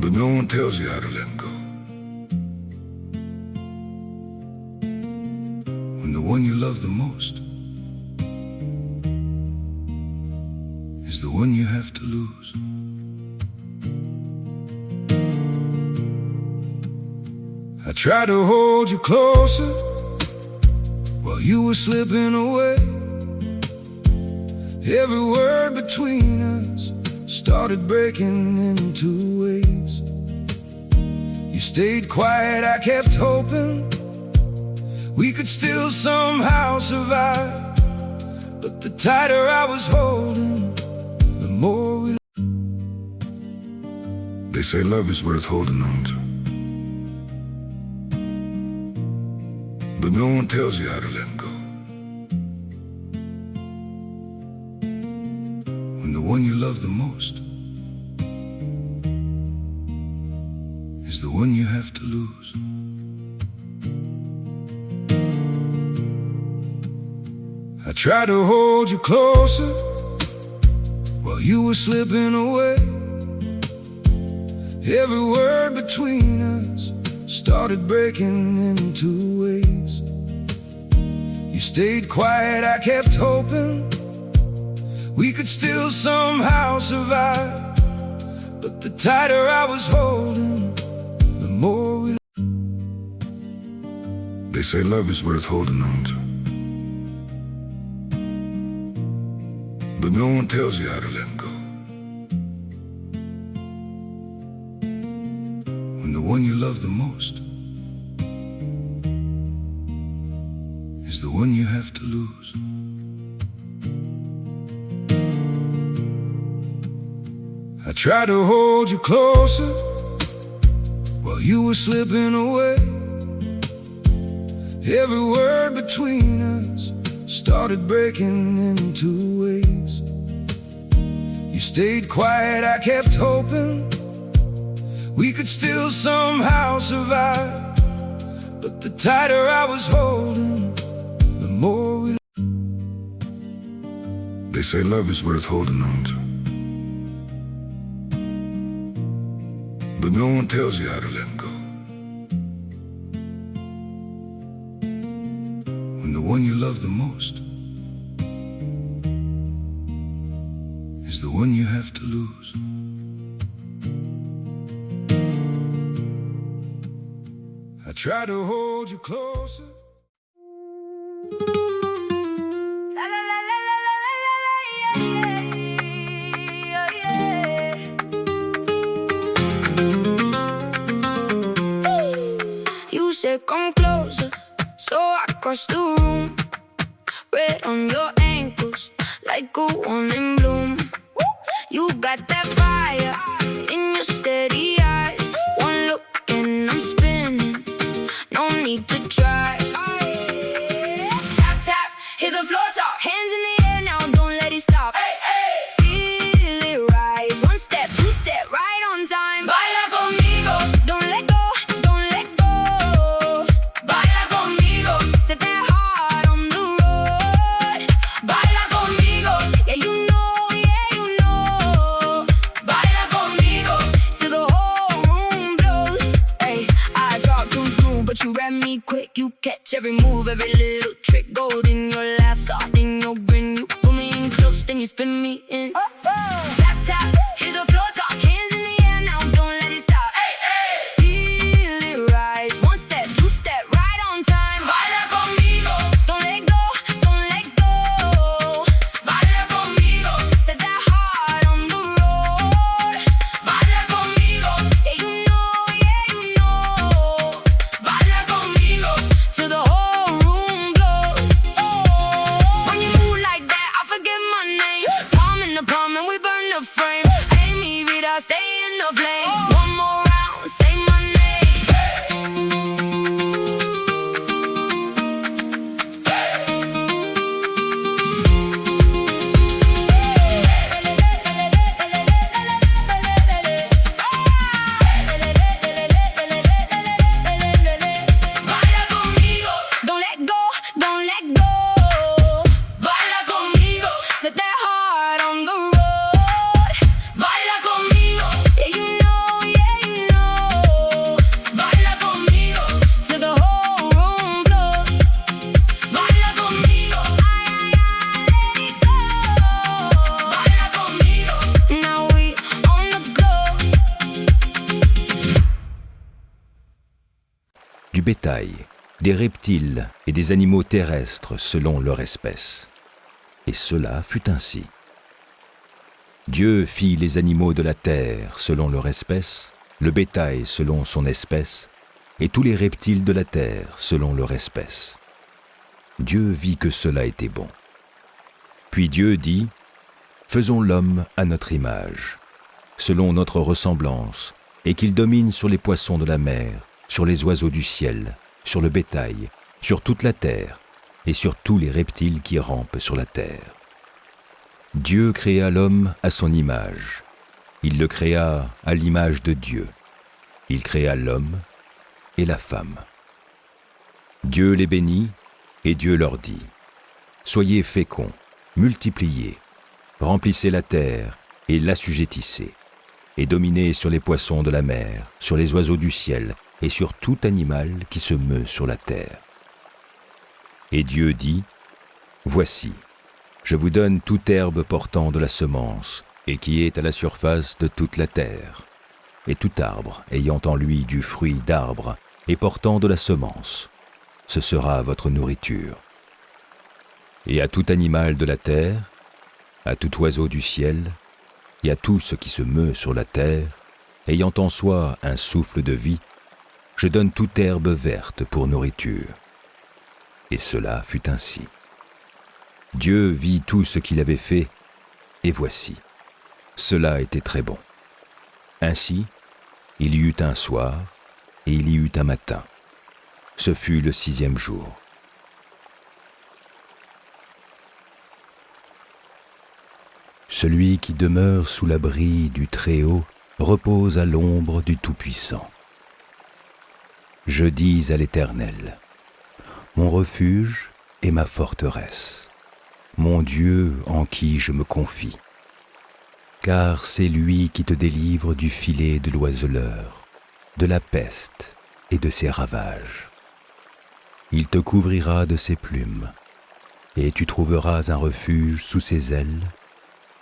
but no one tells you how to let go. When the one you love the most is the one you have to lose. I tried to hold you closer while you were slipping away. Every word between us started breaking into ways. You stayed quiet, I kept hoping we could still somehow survive. But the tighter I was holding, the more we... They say love is worth holding on to, but no one tells you how to let go. When the one you love the most is the one you have to lose. I tried to hold you closer while you were slipping away. Every word between us started breaking into ways. You stayed quiet, I kept hoping we could still somehow survive. But the tighter I was holding, the more we... They say love is worth holding on to, but no one tells you how to let go. When the one you love the most is the one you have to lose. I tried to hold you closer while you were slipping away. Every word between us started breaking into ways. You stayed quiet, I kept hoping we could still somehow survive. But the tighter I was holding, the more we... They say love is worth holding on to, but no one tells you how to let go. When the one you love the most is the one you have to lose. I try to hold you closer. So I cross the room, red on your ankles, like a one in bloom. You got that fire in your steady eyes. One look and I'm spinning, no need to try. Tap, tap, hit the floor top. Hands in the air now, don't let it stop. Feel it rise, one step, two step, right on time. Baila conmigo, don't let go, don't let go. Baila conmigo, set that heart on the road. Baila conmigo, yeah you know. Baila conmigo, till the whole room blows. Ay, I drop too smooth, but you rap me quick. You catch every move, every little trick. Gold in your laugh, soft in your grin. You pull me in close, then you spin me in. Tap, tap, hit the floor, talk. Hands in the air now, don't let it stop. Feel it rise, one step, two step, right on time. Baila conmigo, don't let go, don't let go. Baila conmigo, set that heart on the road. Baila conmigo, yeah you know. Baila conmigo, till the whole room blows. When you move like that, I forget my name. Palm in the palm and we burn the frame. Hey mi vida, stay in the flame. One more round, say my Baila conmigo, don't let go, don't let go. Baila conmigo, set that heart on the road. Baila conmigo, yeah you know. Baila conmigo, till the whole room blows. Baila conmigo, ay, let it go. Baila conmigo, now we on the go. Du bétail, des reptiles et des animaux terrestres selon leur espèce. Et cela fut ainsi. Dieu fit les animaux de la terre selon leur espèce, le bétail selon son espèce, et tous les reptiles de la terre selon leur espèce. Dieu vit que cela était bon. Puis Dieu dit, « Faisons l'homme à notre image, selon notre ressemblance, et qu'il domine sur les poissons de la mer, sur les oiseaux du ciel, sur le bétail, sur toute la terre, et sur tous les reptiles qui rampent sur la terre. » Dieu créa l'homme à son image. Il le créa à l'image de Dieu. Il créa l'homme et la femme. Dieu les bénit, et Dieu leur dit, « Soyez féconds, multipliez, remplissez la terre et l'assujettissez, et dominez sur les poissons de la mer, sur les oiseaux du ciel, et sur tout animal qui se meut sur la terre. » Et Dieu dit, « Voici, je vous donne toute herbe portant de la semence, et qui est à la surface de toute la terre, et tout arbre ayant en lui du fruit d'arbre, et portant de la semence. Ce sera votre nourriture. Et à tout animal de la terre, à tout oiseau du ciel, et à tout ce qui se meut sur la terre, ayant en soi un souffle de vie, je donne toute herbe verte pour nourriture. » Et cela fut ainsi. Dieu vit tout ce qu'il avait fait, et voici, cela était très bon. Ainsi, il y eut un soir, et il y eut un matin. Ce fut le 6e jour. Celui qui demeure sous l'abri du Très-Haut repose à l'ombre du Tout-Puissant. Je dis à l'Éternel, mon refuge et ma forteresse, mon Dieu en qui je me confie. Car c'est lui qui te délivre du filet de l'oiseleur, de la peste et de ses ravages. Il te couvrira de ses plumes, et tu trouveras un refuge sous ses ailes.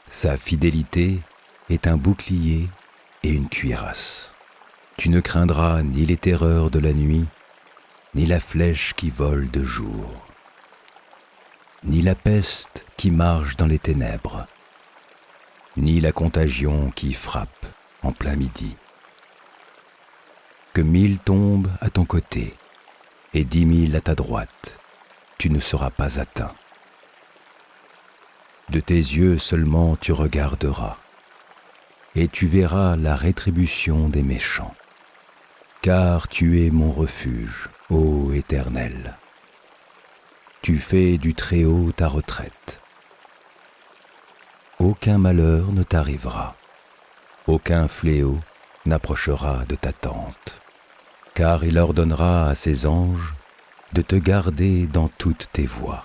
Sa fidélité est un bouclier et une cuirasse. Tu ne craindras ni les terreurs de la nuit, ni la flèche qui vole de jour, ni la peste qui marche dans les ténèbres, ni la contagion qui frappe en plein midi. Que 1000 tombent à ton côté et 10 000 à ta droite, tu ne seras pas atteint. De tes yeux seulement tu regarderas, et tu verras la rétribution des méchants. Car tu es mon refuge, ô Éternel. Tu fais du Très-Haut ta retraite. Aucun malheur ne t'arrivera, aucun fléau n'approchera de ta tente, car il ordonnera à ses anges de te garder dans toutes tes voies.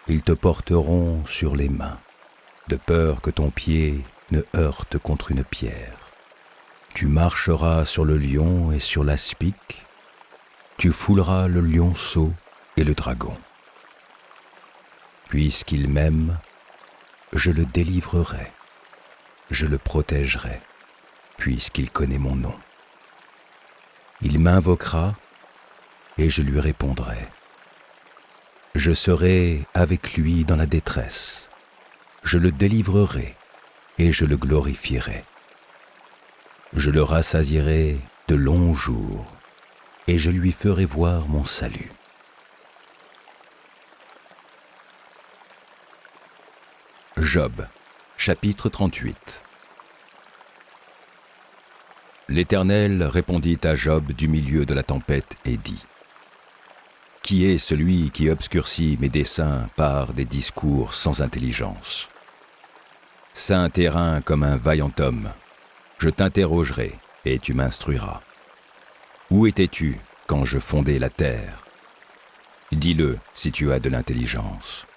Ils te porteront sur les mains, de peur que ton pied ne heurte contre une pierre. Tu marcheras sur le lion et sur l'aspic, tu fouleras le lionceau et le dragon. Puisqu'il m'aime, je le délivrerai, je le protégerai, puisqu'il connaît mon nom. Il m'invoquera et je lui répondrai. Je serai avec lui dans la détresse, je le délivrerai et je le glorifierai. Je le rassasierai de longs jours et je lui ferai voir mon salut. Job, chapitre 38. L'Éternel répondit à Job du milieu de la tempête et dit : Qui est celui qui obscurcit mes desseins par des discours sans intelligence ? Saint terrain comme un vaillant homme, je t'interrogerai et tu m'instruiras. Où étais-tu quand je fondais la terre ? Dis-le si tu as de l'intelligence.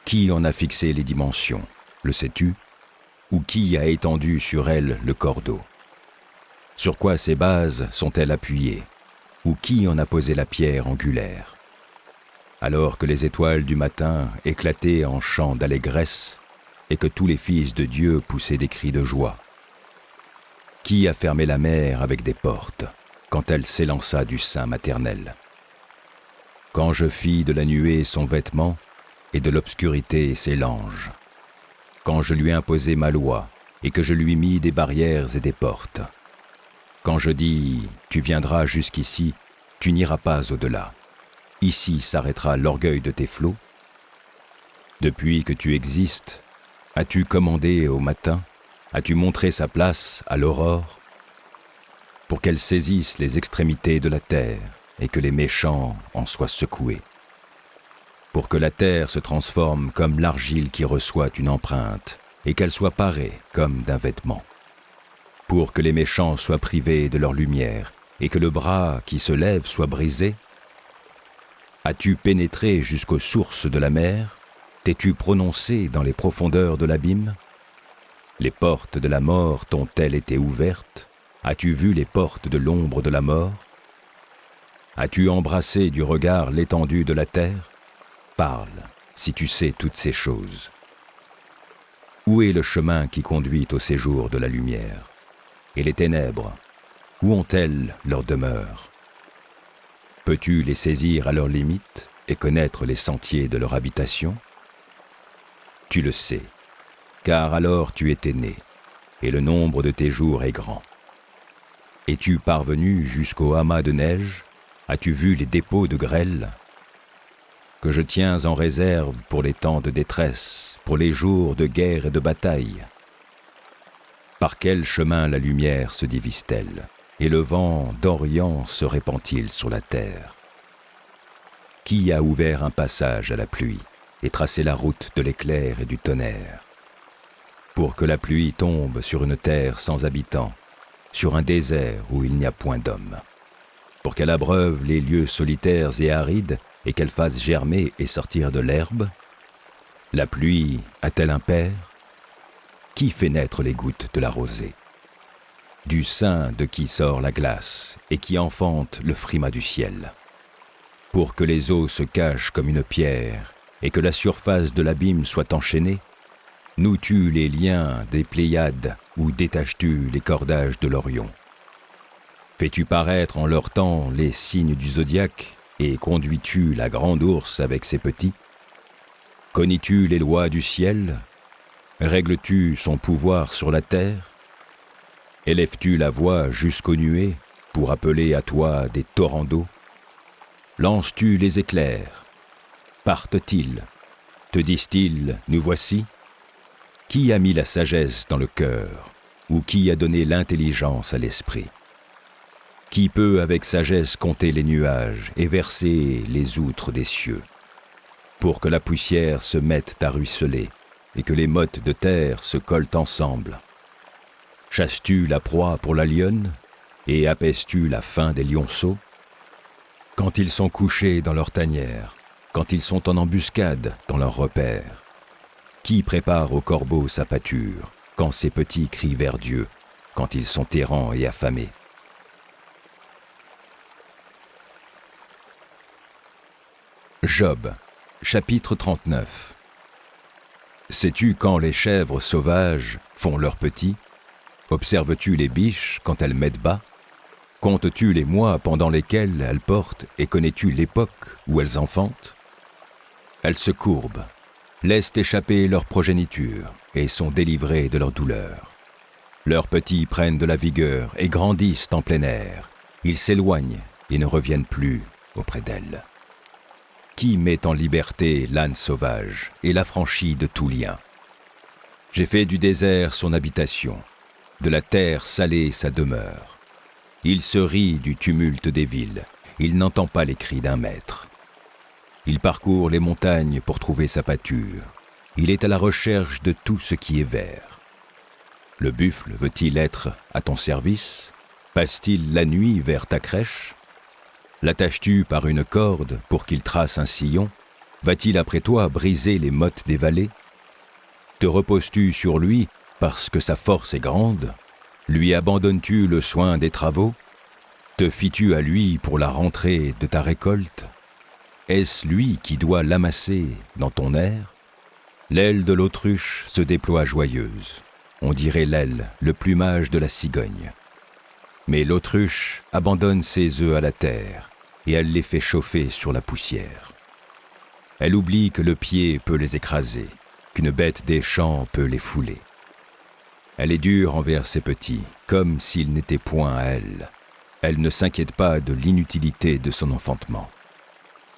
Qui en a fixé les dimensions, le sais-tu ? Ou qui a étendu sur elle le cordeau ? Sur quoi ces bases sont-elles appuyées ? Ou qui en a posé la pierre angulaire ? Alors que les étoiles du matin éclataient en chants d'allégresse et que tous les fils de Dieu poussaient des cris de joie. Qui a fermé la mer avec des portes quand elle s'élança du sein maternel ? Quand je fis de la nuée son vêtement et de l'obscurité ses langes, quand je lui imposai ma loi et que je lui mis des barrières et des portes, quand je dis « Tu viendras jusqu'ici, tu n'iras pas au-delà. Ici s'arrêtera l'orgueil de tes flots. Depuis que tu existes, as-tu commandé au matin ? As-tu montré sa place à l'aurore ? Pour qu'elle saisisse les extrémités de la terre et que les méchants en soient secoués. Pour que la terre se transforme comme l'argile qui reçoit une empreinte et qu'elle soit parée comme d'un vêtement. Pour que les méchants soient privés de leur lumière et que le bras qui se lève soit brisé. As-tu pénétré jusqu'aux sources de la mer ? T'es-tu prononcé dans les profondeurs de l'abîme ? Les portes de la mort t'ont-elles été ouvertes ? As-tu vu les portes de l'ombre de la mort ? As-tu embrassé du regard l'étendue de la terre ? Parle, si tu sais toutes ces choses. Où est le chemin qui conduit au séjour de la lumière ? Et les ténèbres, où ont-elles leur demeure ? Peux-tu les saisir à leurs limites et connaître les sentiers de leur habitation ? Tu le sais, car alors tu étais né, et le nombre de tes jours est grand. Es-tu parvenu jusqu'au amas de neige ? As-tu vu les dépôts de grêle ? Que je tiens en réserve pour les temps de détresse, pour les jours de guerre et de bataille. Par quel chemin la lumière se divise-t-elle, et le vent d'Orient se répand-il sur la terre ? Qui a ouvert un passage à la pluie et tracé la route de l'éclair et du tonnerre ? Pour que la pluie tombe sur une terre sans habitants, sur un désert où il n'y a point d'homme. Pour qu'elle abreuve les lieux solitaires et arides et qu'elle fasse germer et sortir de l'herbe. La pluie a-t-elle un père ? Qui fait naître les gouttes de la rosée ? Du sein de qui sort la glace et qui enfante le frimas du ciel. Pour que les eaux se cachent comme une pierre et que la surface de l'abîme soit enchaînée, noues-tu les liens des Pléiades ou détaches-tu les cordages de l'Orion ? Fais-tu paraître en leur temps les signes du zodiaque et conduis-tu la grande ourse avec ses petits ? Connais-tu les lois du ciel ? Règles-tu son pouvoir sur la terre ? Élèves-tu la voix jusqu'aux nuées pour appeler à toi des torrents d'eau ? Lances-tu les éclairs? Partent-ils? Te disent-ils, nous voici? Qui a mis la sagesse dans le cœur, ou qui a donné l'intelligence à l'esprit? Qui peut avec sagesse compter les nuages et verser les outres des cieux, pour que la poussière se mette à ruisseler et que les mottes de terre se collent ensemble? Chasses-tu la proie pour la lionne et apaises-tu la faim des lionceaux? Quand ils sont couchés dans leur tanière, quand ils sont en embuscade dans leur repère, qui prépare au corbeau sa pâture, quand ses petits crient vers Dieu, quand ils sont errants et affamés? Job, chapitre 39. Sais-tu quand les chèvres sauvages font leurs petits? Observes-tu les biches quand elles mettent bas? Comptes-tu les mois pendant lesquels elles portent et connais-tu l'époque où elles enfantent? Elles se courbent, laissent échapper leur progéniture et sont délivrées de leur douleur. Leurs petits prennent de la vigueur et grandissent en plein air. Ils s'éloignent et ne reviennent plus auprès d'elles. Qui met en liberté l'âne sauvage et l'affranchit de tout lien? J'ai fait du désert son habitation, de la terre salée sa demeure. Il se rit du tumulte des villes, il n'entend pas les cris d'un maître. Il parcourt les montagnes pour trouver sa pâture, il est à la recherche de tout ce qui est vert. Le buffle veut-il être à ton service? Passe-t-il la nuit vers ta crèche? L'attaches-tu par une corde pour qu'il trace un sillon? Va-t-il après toi briser les mottes des vallées? Te reposes-tu sur lui parce que sa force est grande? Lui abandonnes-tu le soin des travaux? Te fies-tu à lui pour la rentrée de ta récolte? Est-ce lui qui doit l'amasser dans ton air? L'aile de l'autruche se déploie joyeuse. On dirait l'aile, le plumage de la cigogne. Mais l'autruche abandonne ses œufs à la terre et elle les fait chauffer sur la poussière. Elle oublie que le pied peut les écraser, qu'une bête des champs peut les fouler. Elle est dure envers ses petits, comme s'ils n'étaient point à elle. Elle ne s'inquiète pas de l'inutilité de son enfantement.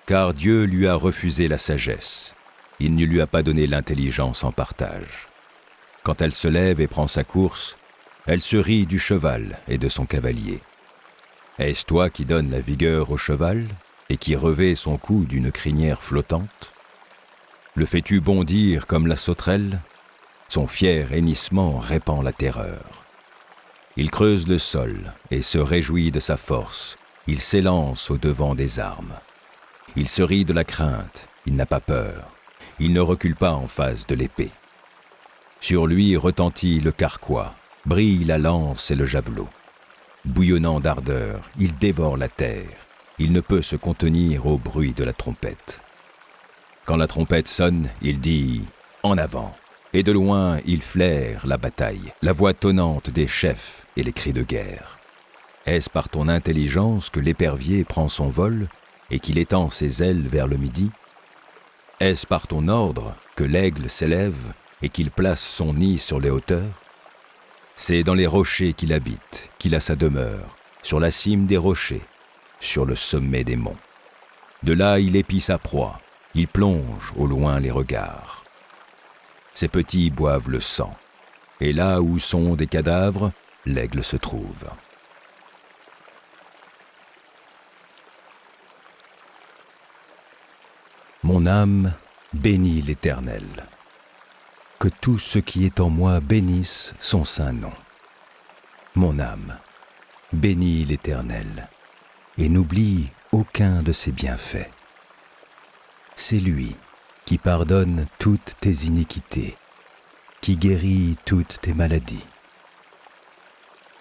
Car Dieu lui a refusé la sagesse. Il ne lui a pas donné l'intelligence en partage. Quand elle se lève et prend sa course, elle se rit du cheval et de son cavalier. Est-ce toi qui donnes la vigueur au cheval et qui revêt son cou d'une crinière flottante? Le fais-tu bondir comme la sauterelle? Son fier hennissement répand la terreur. Il creuse le sol et se réjouit de sa force. Il s'élance au-devant des armes. Il se rit de la crainte, il n'a pas peur. Il ne recule pas en face de l'épée. Sur lui retentit le carquois, brille la lance et le javelot. Bouillonnant d'ardeur, il dévore la terre. Il ne peut se contenir au bruit de la trompette. Quand la trompette sonne, il dit « En avant !» Et de loin, il flaire la bataille, la voix tonnante des chefs et les cris de guerre. Est-ce par ton intelligence que l'épervier prend son vol et qu'il étend ses ailes vers le midi? Est-ce par ton ordre que l'aigle s'élève et qu'il place son nid sur les hauteurs? C'est dans les rochers qu'il habite, qu'il a sa demeure, sur la cime des rochers, sur le sommet des monts. De là il épie sa proie, il plonge au loin les regards. Ses petits boivent le sang, et là où sont des cadavres, l'aigle se trouve. Mon âme bénit l'Éternel. Que tout ce qui est en moi bénisse son saint nom. Mon âme, bénis l'Éternel, et n'oublie aucun de ses bienfaits. C'est lui qui pardonne toutes tes iniquités, qui guérit toutes tes maladies.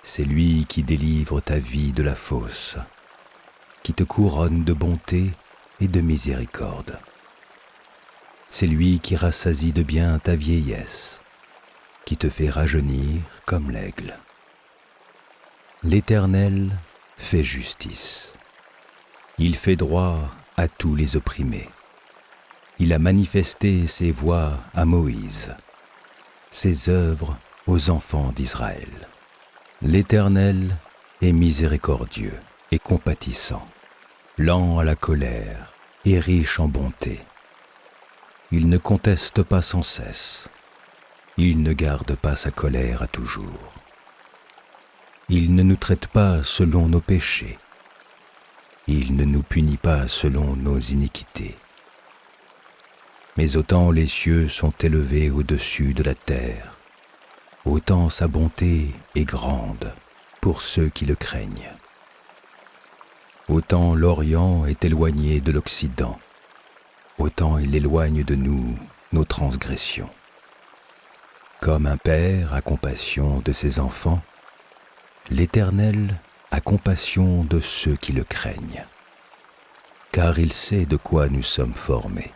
C'est lui qui délivre ta vie de la fosse, qui te couronne de bonté et de miséricorde. C'est lui qui rassasie de bien ta vieillesse, qui te fait rajeunir comme l'aigle. L'Éternel fait justice. Il fait droit à tous les opprimés. Il a manifesté ses voies à Moïse, ses œuvres aux enfants d'Israël. L'Éternel est miséricordieux et compatissant, lent à la colère et riche en bonté. Il ne conteste pas sans cesse. Il ne garde pas sa colère à toujours. Il ne nous traite pas selon nos péchés. Il ne nous punit pas selon nos iniquités. Mais autant les cieux sont élevés au-dessus de la terre, autant sa bonté est grande pour ceux qui le craignent. Autant l'Orient est éloigné de l'Occident, autant il éloigne de nous nos transgressions. Comme un père a compassion de ses enfants, l'Éternel a compassion de ceux qui le craignent, car il sait de quoi nous sommes formés.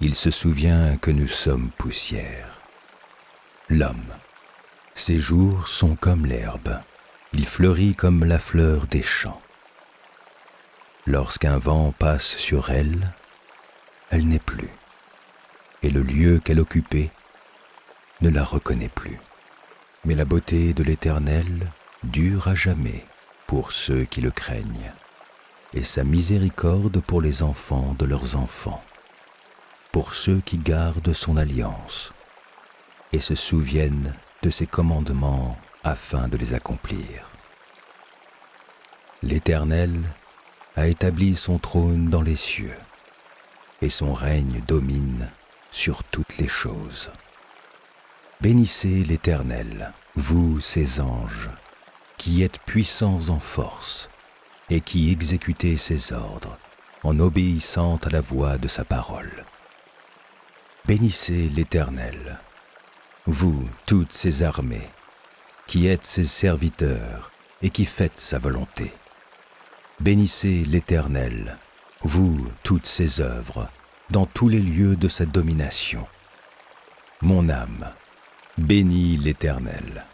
Il se souvient que nous sommes poussière. L'homme, ses jours sont comme l'herbe, il fleurit comme la fleur des champs. Lorsqu'un vent passe sur elle, elle n'est plus, et le lieu qu'elle occupait ne la reconnaît plus. Mais la beauté de l'Éternel dure à jamais pour ceux qui le craignent, et sa miséricorde pour les enfants de leurs enfants, pour ceux qui gardent son alliance et se souviennent de ses commandements afin de les accomplir. L'Éternel a établi son trône dans les cieux, et son règne domine sur toutes les choses. Bénissez l'Éternel, vous ses anges, qui êtes puissants en force, et qui exécutez ses ordres, en obéissant à la voix de sa parole. Bénissez l'Éternel, vous toutes ses armées, qui êtes ses serviteurs et qui faites sa volonté. Bénissez l'Éternel, vous toutes ses œuvres, dans tous les lieux de sa domination. Mon âme, bénis l'Éternel.